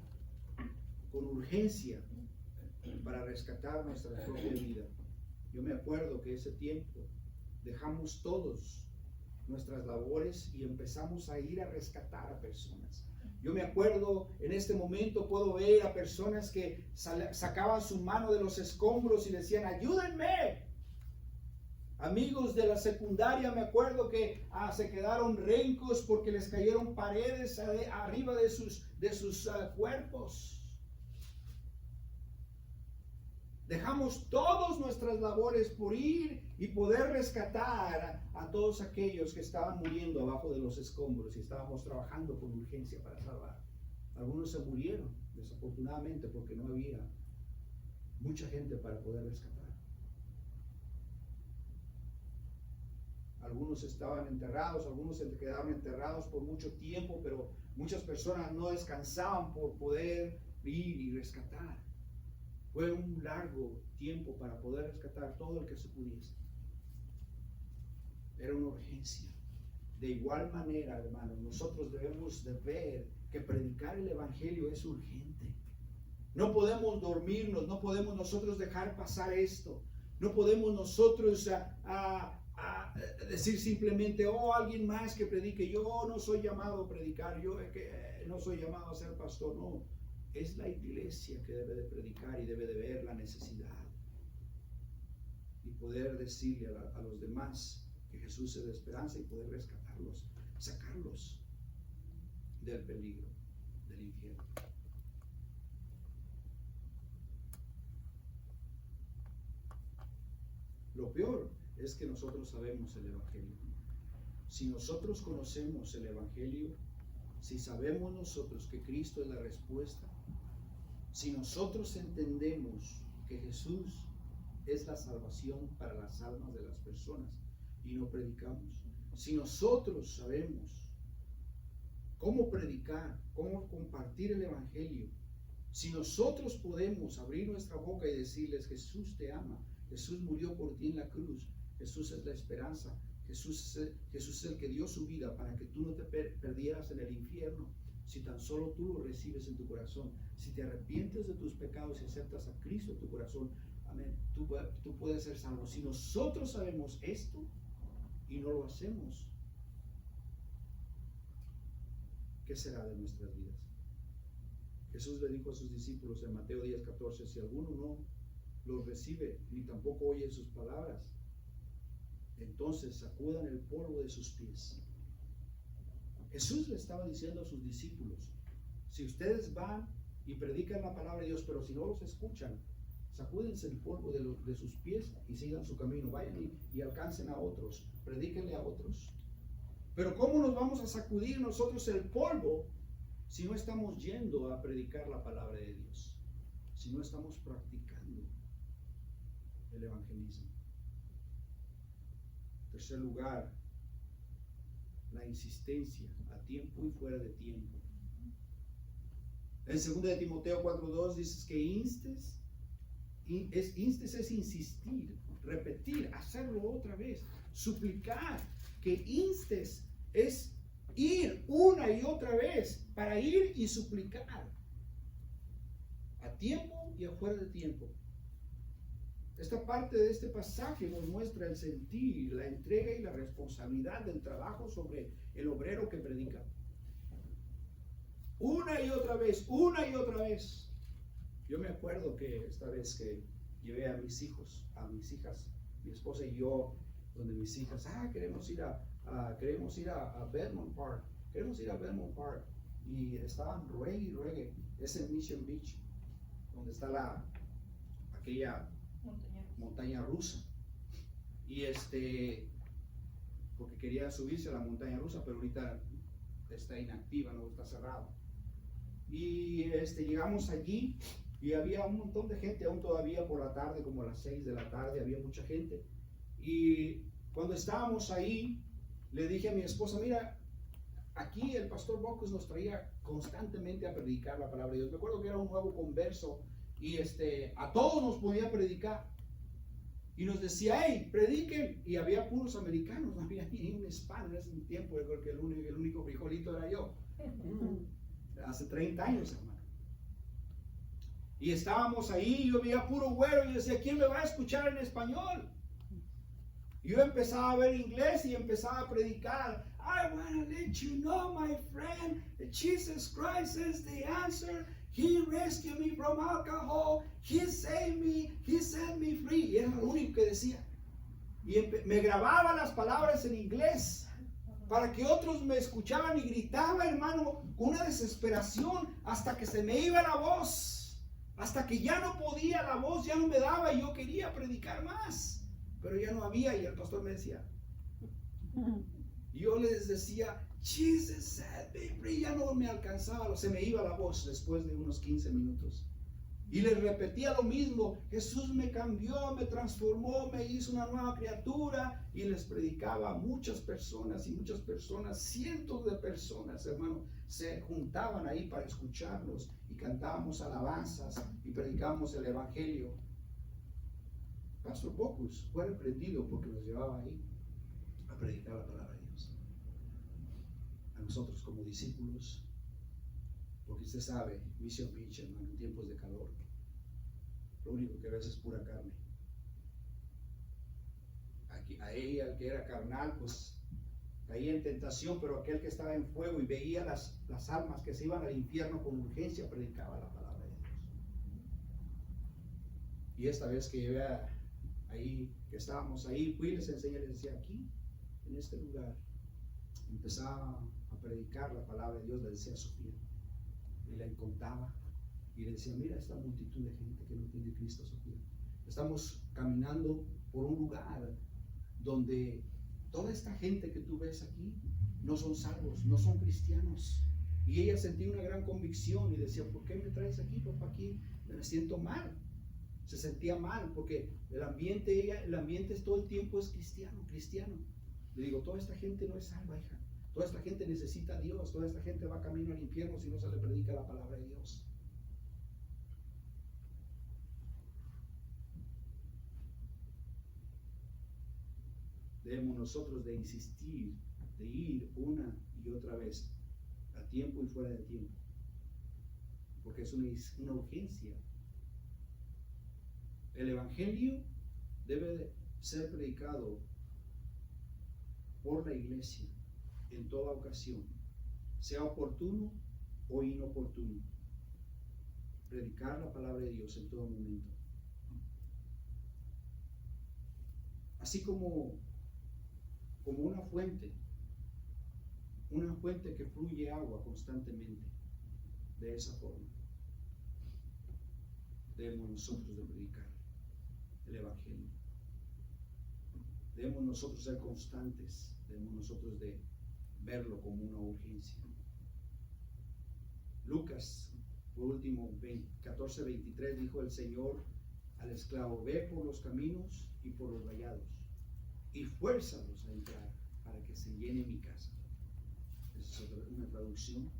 con urgencia para rescatar nuestra propia vida. Yo me acuerdo que ese tiempo dejamos todos nuestras labores y empezamos a ir a rescatar a personas. Yo me acuerdo, en este momento puedo ver a personas que sacaban su mano de los escombros y decían: ayúdenme. Amigos de la secundaria, me acuerdo que se quedaron rencos porque les cayeron paredes arriba de sus cuerpos. Dejamos todas nuestras labores por ir y poder rescatar a todos aquellos que estaban muriendo abajo de los escombros, y estábamos trabajando con urgencia para salvar. Algunos se murieron, desafortunadamente, porque no había mucha gente para poder rescatar. Algunos estaban enterrados, algunos se quedaron enterrados por mucho tiempo, pero muchas personas no descansaban por poder ir y rescatar. Fue un largo tiempo para poder rescatar todo el que se pudiese. Era una urgencia. De igual manera, hermanos, nosotros debemos de ver que predicar el evangelio es urgente. No podemos dormirnos, no podemos nosotros dejar pasar esto. No podemos nosotros decir simplemente: oh, alguien más que predique. Yo no soy llamado a predicar, yo no soy llamado a ser pastor. No, es la iglesia que debe de predicar y debe de ver la necesidad y poder decirle a los demás que Jesús es la esperanza y poder rescatarlos, sacarlos del peligro, del infierno. Lo peor es que nosotros sabemos el evangelio. Si nosotros conocemos el evangelio, si sabemos nosotros que Cristo es la respuesta, si nosotros entendemos que Jesús es la salvación para las almas de las personas y no predicamos, si nosotros sabemos cómo predicar, cómo compartir el evangelio, si nosotros podemos abrir nuestra boca y decirles: Jesús te ama, Jesús murió por ti en la cruz, Jesús es la esperanza, Jesús es el que dio su vida para que tú no te perdieras en el infierno. Si tan solo tú lo recibes en tu corazón, si te arrepientes de tus pecados y aceptas a Cristo en tu corazón, amén, tú puedes ser salvo. Si nosotros sabemos esto y no lo hacemos, ¿qué será de nuestras vidas? Jesús le dijo a sus discípulos en Mateo 10:14: si alguno no los recibe ni tampoco oye sus palabras, entonces sacudan el polvo de sus pies. Jesús le estaba diciendo a sus discípulos: si ustedes van y predican la palabra de Dios, pero si no los escuchan, sacúdense el polvo de sus pies y sigan su camino. Vayan y alcancen a otros, predíquenle a otros. Pero ¿cómo nos vamos a sacudir nosotros el polvo si no estamos yendo a predicar la palabra de Dios? Si no estamos practicando el evangelismo. En tercer lugar, la insistencia a tiempo y fuera de tiempo. En 2 de Timoteo 4:2 dices que instes es insistir, repetir, hacerlo otra vez, suplicar. Que instes es ir una y otra vez, para ir y suplicar a tiempo y afuera de tiempo. Esta parte de este pasaje nos muestra el sentir, la entrega y la responsabilidad del trabajo sobre el obrero que predica. una y otra vez, una y otra vez. Yo me acuerdo que esta vez que llevé a mis hijos, a mis hijas, mi esposa y yo, donde mis hijas, queremos ir a Belmont Park, queremos ir a Belmont Park. Y estaban ruegue, es en Mission Beach, donde está aquella montaña rusa. Y porque quería subirse a la montaña rusa, pero ahorita está inactiva, no está cerrado. Y llegamos allí y había un montón de gente, aún todavía por la tarde, como a las 6 de la tarde, había mucha gente. Y cuando estábamos ahí, le dije a mi esposa, mira, aquí el pastor Bocus nos traía constantemente a predicar la palabra de Dios. Me acuerdo que era un nuevo converso y a todos nos podía predicar. Y nos decía, hey, prediquen. Y había puros americanos, no había ni un hispano en ese tiempo. Yo creo que el único frijolito era yo. Hace 30 años, hermano. Y estábamos ahí, yo veía puro güero y decía, ¿quién me va a escuchar en español? Y yo empezaba a ver inglés y empezaba a predicar. I want to let you know, my friend, that Jesus Christ is the answer. He rescued me from alcohol. He saved me. He set me free. Y era lo único que decía. Y me grababa las palabras en inglés para que otros me escuchaban y gritaba, hermano, con una desesperación hasta que se me iba la voz. Hasta que ya no podía, la voz ya no me daba y yo quería predicar más. Pero ya no había y el pastor me decía. Yo les decía, Jesus set me free, ya no me alcanzaba, se me iba la voz después de unos 15 minutos. Y les repetía lo mismo, Jesús me cambió, me transformó, me hizo una nueva criatura. Y les predicaba a muchas personas, cientos de personas, hermano, se juntaban ahí para escucharlos y cantábamos alabanzas y predicábamos el evangelio. Pastor Bocus fue reprendido porque nos llevaba ahí a predicar la palabra de Dios. A nosotros como discípulos, porque usted sabe, Mission Beach, hermano, en tiempos de calor, lo único que ves es pura carne. Aquí, a ella, el que era carnal, pues caía en tentación, pero aquel que estaba en fuego y veía las almas que se iban al infierno con urgencia, predicaba la palabra de Dios. Y esta vez que llevé ahí, que estábamos ahí, fui y les enseñé, les decía, aquí, en este lugar, empezaba a predicar la palabra de Dios, le decía a Sofía, y le contaba, y le decía, mira esta multitud de gente que no tiene Cristo, Sofía. Estamos caminando por un lugar donde toda esta gente que tú ves aquí no son salvos, no son cristianos. Y ella sentía una gran convicción y decía, ¿por qué me traes aquí, papá? Aquí me siento mal. Se sentía mal porque el ambiente todo el tiempo es cristiano. Le digo, toda esta gente no es salva, hija. Toda esta gente necesita a Dios. Toda esta gente va camino al infierno si no se le predica la palabra de Dios. Debemos nosotros de insistir, de ir una y otra vez, a tiempo y fuera de tiempo, porque es una urgencia. El evangelio debe ser predicado por la iglesia en toda ocasión, sea oportuno o inoportuno. Predicar la palabra de Dios en todo momento. Así como una fuente que fluye agua constantemente, de esa forma debemos nosotros de predicar el evangelio. Debemos nosotros ser constantes, debemos nosotros de verlo como una urgencia. Lucas, por último, 14:23, dijo el Señor al esclavo, ve por los caminos y por los vallados y fuérzalos a entrar para que se llene mi casa. Esa es una traducción.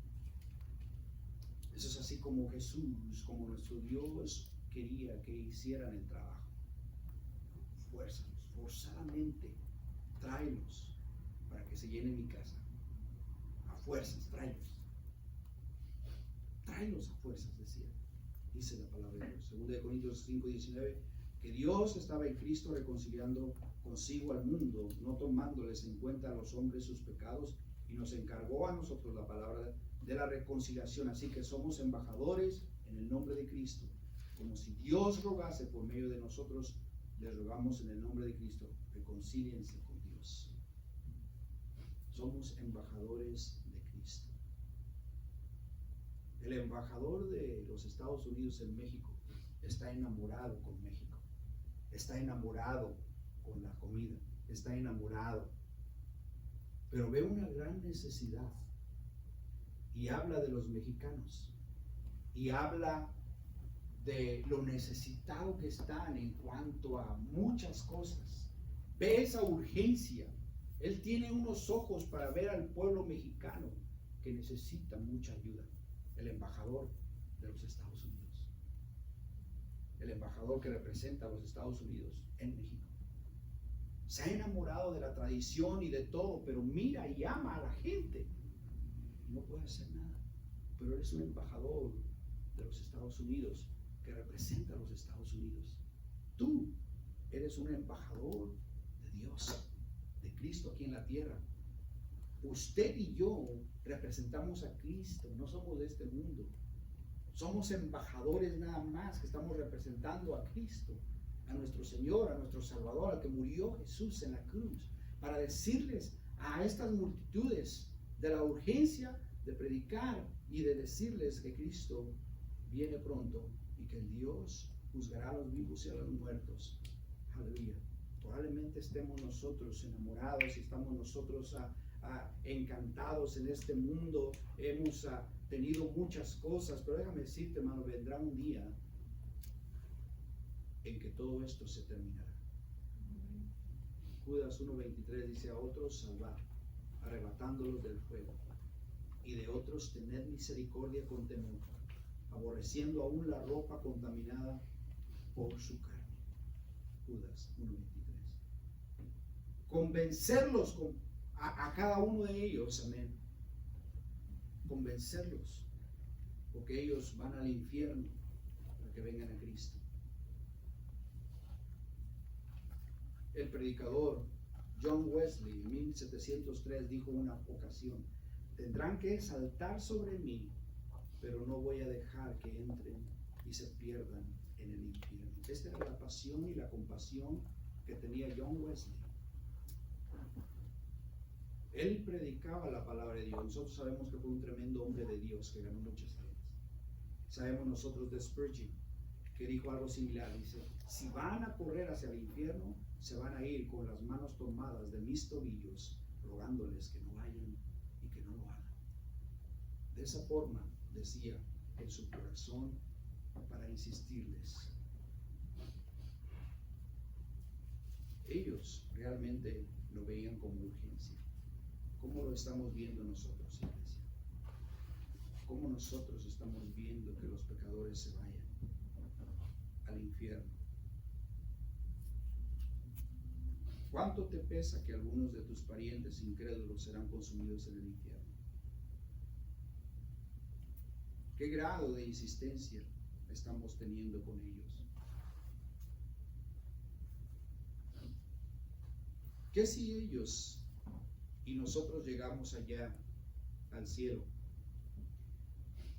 Eso es así como Jesús, como nuestro Dios quería que hicieran el trabajo. Fuérzalos, forzadamente, tráelos para que se llene mi casa. A fuerzas, tráelos. Tráelos a fuerzas, decía. Dice la palabra de Dios. 2 Corintios 5:19, que Dios estaba en Cristo reconciliando consigo al mundo, no tomándoles en cuenta a los hombres sus pecados, y nos encargó a nosotros la palabra de la reconciliación. Así que somos embajadores en el nombre de Cristo. Como si Dios rogase por medio de nosotros, les rogamos en el nombre de Cristo, reconcíliense con Dios. Somos embajadores de Cristo. El embajador de los Estados Unidos en México está enamorado con México, está enamorado con la comida, está enamorado, pero ve una gran necesidad y habla de los mexicanos y habla de lo necesitado que están en cuanto a muchas cosas. Ve esa urgencia. Él tiene unos ojos para ver al pueblo mexicano que necesita mucha ayuda. El embajador de los Estados Unidos, el embajador que representa a los Estados Unidos en México, se ha enamorado de la tradición y de todo, pero mira y ama a la gente y no puede hacer nada. Pero él es un embajador de los Estados Unidos que representa a los Estados Unidos. Tú eres un embajador de Dios, de Cristo aquí en la tierra. Usted y yo representamos a Cristo, no somos de este mundo. Somos embajadores nada más que estamos representando a Cristo, a nuestro Señor, a nuestro Salvador, al que murió Jesús en la cruz, para decirles a estas multitudes de la urgencia de predicar y de decirles que Cristo viene pronto y que el Dios juzgará a los vivos y a los muertos. Aleluya. Probablemente estemos nosotros enamorados y estamos nosotros encantados en este mundo. Hemos tenido muchas cosas, pero déjame decirte, hermano, vendrá un día en que todo esto se terminará. Judas 1:23 dice: a otros salvar, arrebatándolos del fuego, y de otros tener misericordia con temor, aborreciendo aún la ropa contaminada por su carne. Judas 1:23. Convencerlos a cada uno de ellos, amén. Convencerlos, porque ellos van al infierno para que vengan a Cristo. El predicador John Wesley en 1703 dijo una ocasión: tendrán que saltar sobre mí, pero no voy a dejar que entren y se pierdan en el infierno. Esta era la pasión y la compasión que tenía John Wesley. Él predicaba la palabra de Dios. Nosotros sabemos que fue un tremendo hombre de Dios que ganó muchas almas. Sabemos nosotros de Spurgeon, que dijo algo similar. Dice: si van a correr hacia el infierno, se van a ir con las manos tomadas de mis tobillos, rogándoles que no vayan y que no lo hagan. De esa forma decía en su corazón, para insistirles. Ellos realmente lo veían como urgencia. ¿Cómo lo estamos viendo nosotros, iglesia? ¿Cómo nosotros estamos viendo que los pecadores se vayan al infierno? ¿Cuánto te pesa que algunos de tus parientes incrédulos serán consumidos en el infierno? ¿Qué grado de insistencia estamos teniendo con ellos? ¿Qué si ellos y nosotros llegamos allá al cielo?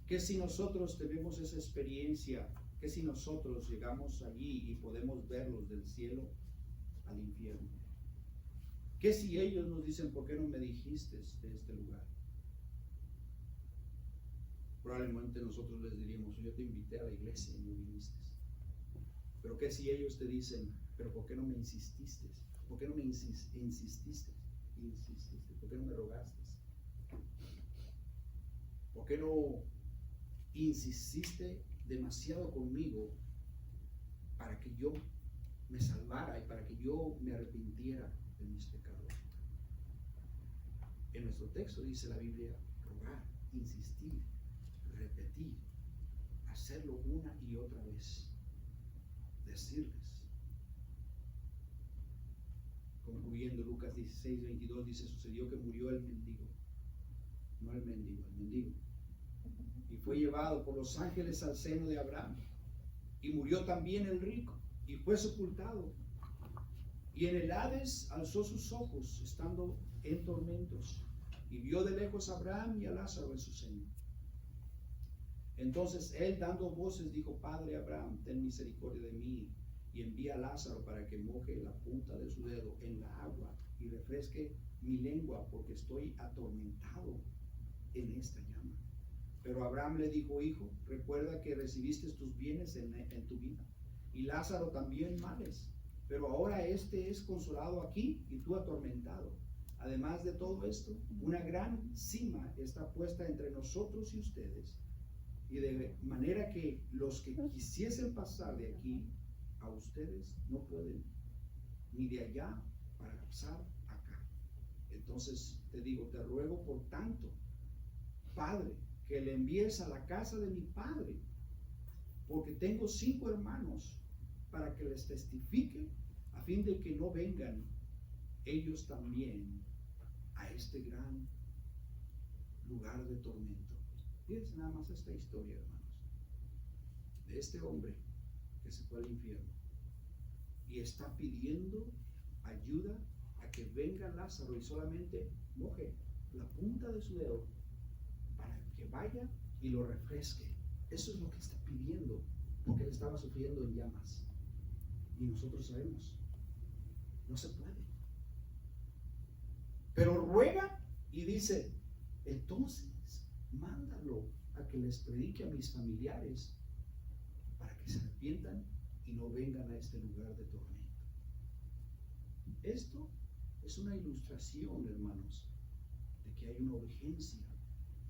¿Qué si nosotros tenemos esa experiencia? ¿Qué si nosotros llegamos allí y podemos verlos del cielo al infierno? ¿Qué si ellos nos dicen: ¿por qué no me dijiste de este lugar? Probablemente nosotros les diríamos: yo te invité a la iglesia y no viniste. Pero ¿qué si ellos te dicen: pero ¿por qué no me insististe? ¿Por qué no me insististe? ¿Por qué no me rogaste? ¿Por qué no insististe demasiado conmigo para que yo me salvara y para que yo me arrepintiera de mis pecados? En nuestro texto dice la Biblia: rogar, insistir, repetir, hacerlo una y otra vez, decirles. Concluyendo, Lucas 16:22 dice: sucedió que murió el mendigo, no el mendigo, el mendigo, y fue llevado por los ángeles al seno de Abraham. Y murió también el rico, y fue sepultado. Y en el Hades alzó sus ojos, estando en tormentos, y vio de lejos a Abraham y a Lázaro en su seno. Entonces él, dando voces, dijo: Padre Abraham, ten misericordia de mí y envía a Lázaro para que moje la punta de su dedo en la agua y refresque mi lengua, porque estoy atormentado en esta llama. Pero Abraham le dijo: Hijo, recuerda que recibiste tus bienes en tu vida, y Lázaro también males, pero ahora este es consolado aquí y tú atormentado. Además de todo esto, una gran cima está puesta entre nosotros y ustedes, y de manera que los que quisiesen pasar de aquí a ustedes no pueden, ni de allá para pasar acá. Entonces te digo, te ruego por tanto, Padre, que le envíes a la casa de mi padre, porque tengo 5 hermanos, para que les testifique, a fin de que no vengan ellos también a este gran lugar de tormento. Fíjense nada más esta historia, hermanos, de este hombre que se fue al infierno y está pidiendo ayuda a que venga Lázaro y solamente moje la punta de su dedo para que vaya y lo refresque. Eso es lo que está pidiendo, porque él estaba sufriendo en llamas. Y nosotros sabemos, no se puede. Pero ruega y dice: entonces mándalo a que les predique a mis familiares para que se arrepientan y no vengan a este lugar de tormento. Esto es una ilustración, hermanos, de que hay una urgencia,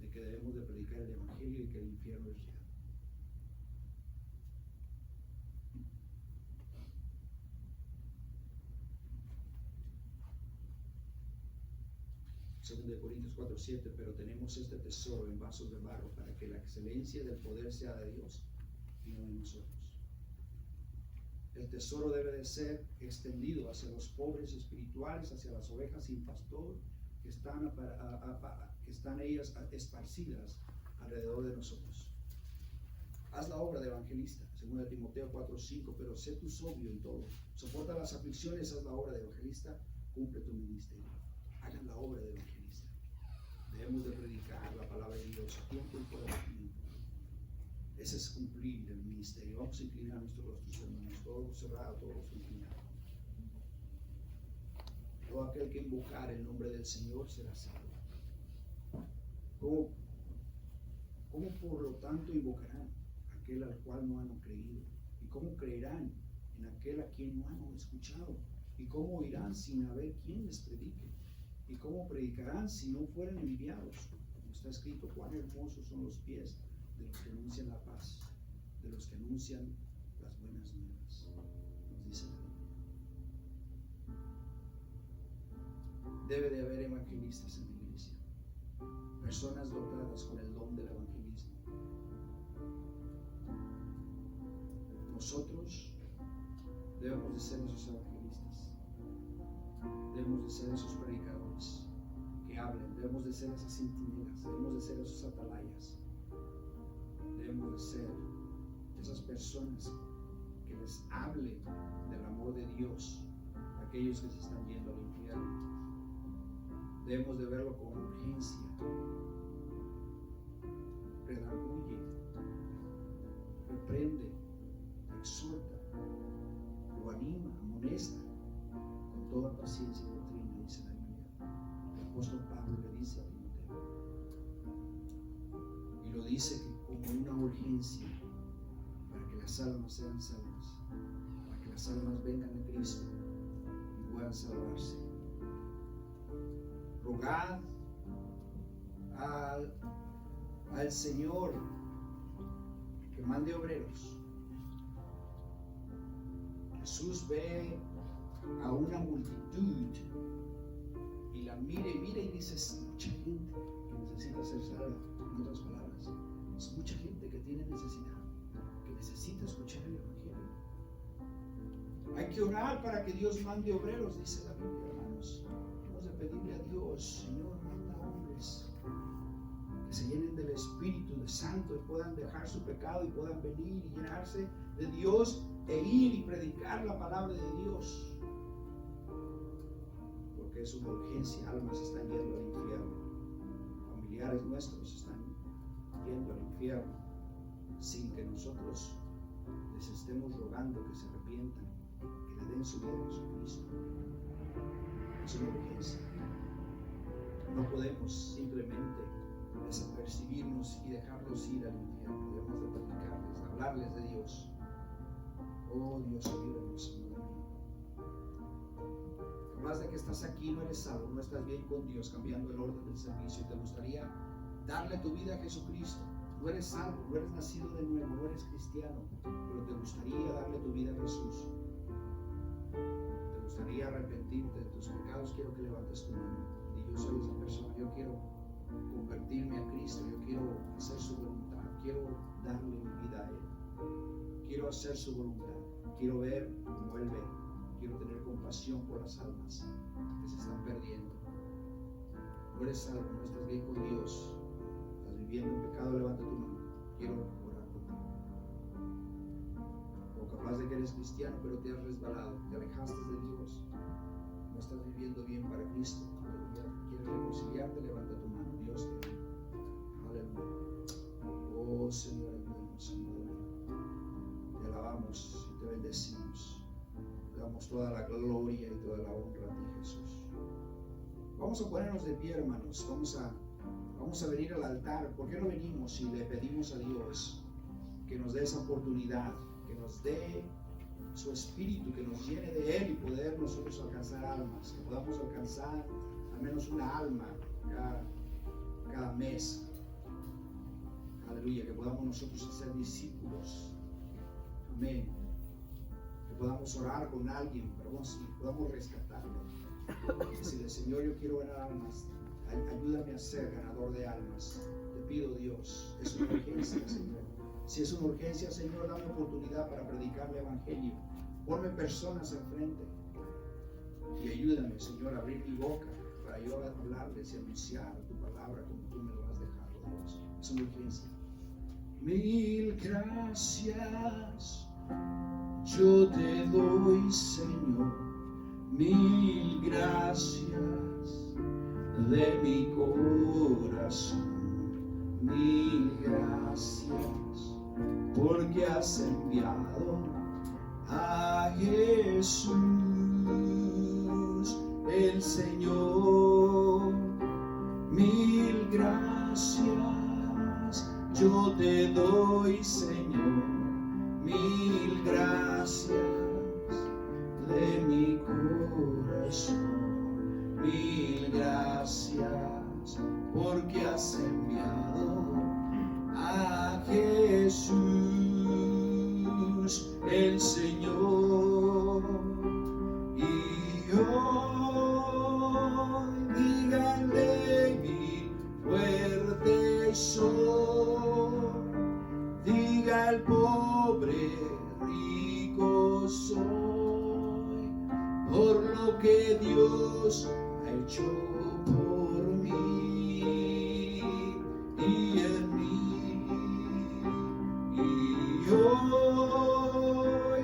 de que debemos de predicar el evangelio y que el infierno es real. Según de Corintios 4:7, pero tenemos este tesoro en vasos de barro para que la excelencia del poder sea de Dios y no de nosotros. El tesoro debe de ser extendido hacia los pobres espirituales, hacia las ovejas sin pastor que están ellas esparcidas alrededor de nosotros. Haz la obra de evangelista, según de Timoteo 4:5, pero sé tú sobrio en todo. Soporta las aflicciones, haz la obra de evangelista, cumple tu ministerio. Hagan la obra de evangelista. Debemos de predicar la palabra de Dios a tiempo y fuera de tiempo. Ese es cumplir el ministerio. Vamos a inclinar nuestros rostros, hermanos, todos cerrados, todos inclinados. Todo aquel que invocar el nombre del Señor será salvo. ¿Cómo por lo tanto invocarán aquel al cual no han creído? ¿Y cómo creerán en aquel a quien no han escuchado? ¿Y cómo oirán sin haber quien les predique? ¿Y cómo predicarán si no fueren enviados? Como está escrito: cuán hermosos son los pies de los que anuncian la paz, de los que anuncian las buenas nuevas, nos dice la Biblia. Debe de haber evangelistas en la iglesia, personas dotadas con el don del evangelismo. Nosotros debemos de ser esos evangelistas, debemos de ser esos predicadores que hablen, debemos de ser esas centinelas, debemos de ser esos atalayas, debemos de ser esas personas que les hablen del amor de Dios a aquellos que se están yendo al infierno. Debemos de verlo con urgencia. Redarguye, reprende, exhorta, lo anima, amonesta con toda paciencia y doctrina, dice la Biblia. El apóstol Pablo le dice a Timoteo, y lo dice como una urgencia para que las almas sean salvas, para que las almas vengan a Cristo y puedan salvarse. Rogad al Señor que mande obreros. Jesús ve a una multitud y la mira y dice: es mucha gente que necesita ser salva. En otras palabras, es mucha gente que tiene necesidad, que necesita escuchar el evangelio. Hay que orar para que Dios mande obreros, dice la Biblia, hermanos. Hemos de pedirle a Dios: Señor, manda hombres que se llenen del Espíritu Santo y puedan dejar su pecado y puedan venir y llenarse de Dios e ir y predicar la palabra de Dios. Porque es una urgencia, almas están yendo al infierno, familiares nuestros están yendo al infierno. sin que nosotros les estemos rogando que se arrepientan, que le den su vida a Jesucristo. Es una urgencia. No podemos simplemente desapercibirnos y dejarlos ir al infierno. Debemos de platicarles, hablarles de Dios. Oh Dios, ayúdanos, Señor mío. Capaz de que estás aquí, no eres salvo, no estás bien con Dios, cambiando el orden del servicio, y te gustaría darle tu vida a Jesucristo. No eres salvo, no eres nacido de nuevo, no eres cristiano, pero te gustaría darle tu vida a Jesús. Te gustaría arrepentirte de tus pecados. Quiero que levantes tu mano. Y yo soy esa persona, yo quiero convertirme a Cristo, yo quiero hacer su voluntad, quiero darle mi vida a Él, quiero hacer su voluntad, quiero ver como Él ve, quiero tener compasión por las almas que se están perdiendo. No eres salvo, no estás bien con Dios, estás viviendo en pecado. Levanta tu mano, quiero orar contigo. O capaz de que eres cristiano pero te has resbalado, te alejaste de Dios, no estás viviendo bien para Cristo. ¿Quieres reconciliarte? Levanta tu mano. Dios te bendiga. Aleluya. Oh Señor, ayúdanos, Señor. Te alabamos y te bendecimos. Te damos toda la gloria y toda la honra a ti, Jesús. Vamos a ponernos de pie, hermanos. Vamos a venir al altar. ¿Por qué no venimos y le pedimos a Dios que nos dé esa oportunidad, que nos dé su espíritu, que nos llene de Él y poder nosotros alcanzar almas, que podamos alcanzar al menos una alma cada mes? Aleluya, que podamos nosotros hacer discípulos. Amén. Que podamos orar con alguien, pero podamos rescatarlo. Decirle: Señor, yo quiero ganar almas, ayúdame a ser ganador de almas. Te pido, Dios, es una urgencia, Señor. Si es una urgencia, Señor, dame oportunidad para predicar el Evangelio. Ponme personas enfrente y ayúdame, Señor, a abrir mi boca para yo hablarles y anunciar tu palabra como tú me lo has dejado, Dios. Es una urgencia. Mil gracias yo te doy, Señor. Mil gracias de mi corazón. Mil gracias porque has enviado a Jesús, el Señor. Mil gracias yo te doy, Señor. Mil gracias de mi corazón. Mil gracias porque has enviado a Jesús, el Señor. Y hoy díganle: mi fuerte soy. Diga el pobre: rico soy, por lo que Dios ha hecho por mí y en mí. Y hoy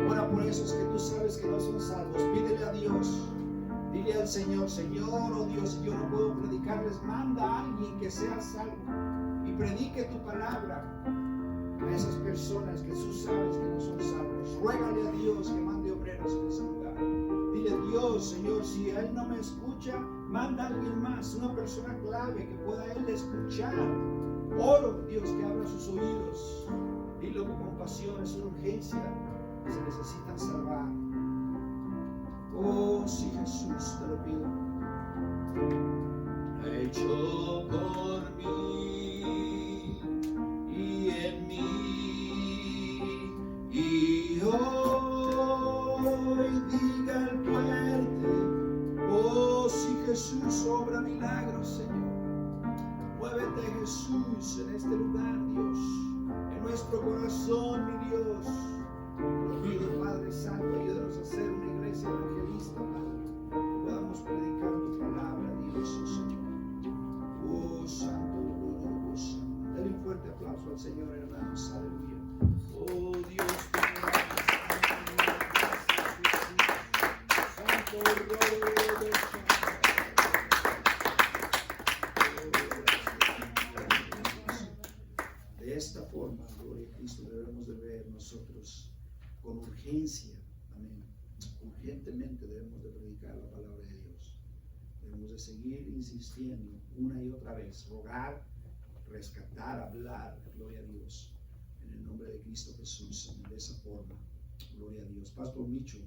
ora por esos que tú sabes que no son salvos. Pídele a Dios, dile al Señor: Señor, oh Dios, si yo no puedo predicarles, manda a alguien que sea salvo y predique tu palabra a esas personas que tú sabes que no son salvos. Ruégale a Dios que mande obreros en ese lugar. Dile: Dios, Señor, si Él no me escucha, manda a alguien más, una persona clave que pueda Él escuchar. Oro, Dios, que abra sus oídos. Dilo con compasión, es una urgencia. Se necesitan salvar. Oh, sí, Jesús, te lo pido. Ha hecho por mí y en mí. Y hoy diga el fuerte: oh, sí, Jesús, obra milagros, Señor. Muévete, Jesús, en este lugar, Dios, en nuestro corazón, mi Dios. Lo pido, Padre Santo, ayúdanos a ser una iglesia evangelista, Padre, que podamos predicar tu palabra, Dios, oh Señor. Oh, Santo, oh, Santo. Dale un fuerte aplauso al Señor, hermanos. Aleluya. Oh, Dios, Santo, de esta con urgencia, amén. Urgentemente debemos de predicar la palabra de Dios. Debemos de seguir insistiendo una y otra vez, rogar, rescatar, hablar, gloria a Dios, en el nombre de Cristo Jesús, de esa forma, gloria a Dios. Pastor Micho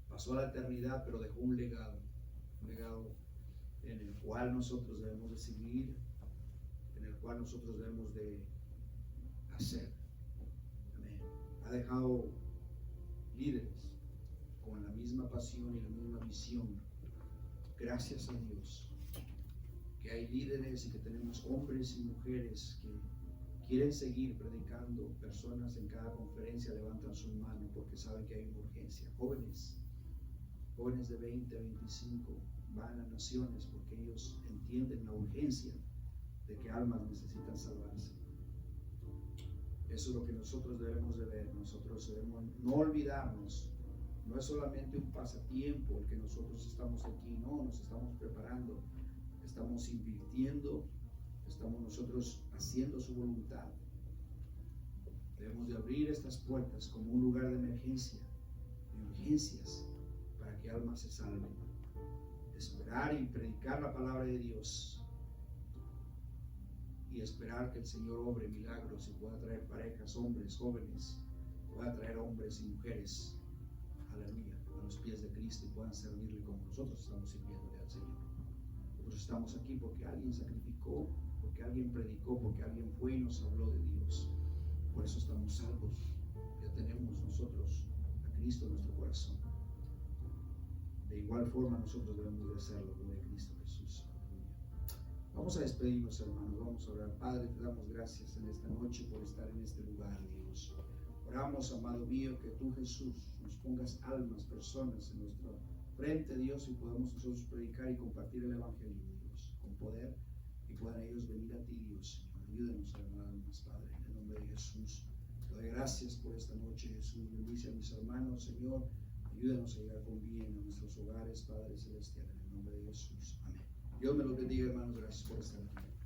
pasó a la eternidad, pero dejó un legado en el cual nosotros debemos de seguir, en el cual nosotros debemos de hacer. Amén. Ha dejado líderes con la misma pasión y la misma visión. Gracias a Dios que hay líderes y que tenemos hombres y mujeres que quieren seguir predicando. Personas en cada conferencia levantan su mano porque saben que hay una urgencia. Jóvenes de 20 a 25 van a naciones porque ellos entienden la urgencia de que almas necesitan salvarse. Eso es lo que nosotros debemos de ver. Nosotros debemos no olvidarnos. No es solamente un pasatiempo el que nosotros estamos aquí, no, nos estamos preparando, estamos invirtiendo, estamos nosotros haciendo su voluntad. Debemos de abrir estas puertas como un lugar de emergencia, de urgencias, para que almas se salven. Esperar y predicar la palabra de Dios y esperar que el Señor obre milagros y pueda traer parejas, hombres, jóvenes, pueda traer hombres y mujeres, aleluya, a los pies de Cristo y puedan servirle como nosotros estamos sirviéndole al Señor. Nosotros estamos aquí porque alguien sacrificó, porque alguien predicó, porque alguien fue y nos habló de Dios. Por eso estamos salvos. Ya tenemos nosotros a Cristo en nuestro corazón. De igual forma nosotros debemos de hacerlo, gloria a Cristo Jesús. Aleluya. Vamos a despedirnos, hermanos, vamos a orar. Padre, te damos gracias en esta noche por estar en este lugar, Dios. Oramos, amado mío, que tú, Jesús, nos pongas almas, personas en nuestro frente, Dios, y podamos nosotros predicar y compartir el Evangelio, Dios, con poder, y puedan ellos venir a ti, Dios, Señor. Ayúdanos a ganar almas, Padre, en el nombre de Jesús. Te doy gracias por esta noche, Jesús. Bendice a mis hermanos, Señor. Ayúdanos a llegar con bien a nuestros hogares, Padre Celestial, en el nombre de Jesús. Amén. Dios me los bendiga, hermanos. Gracias por estar aquí.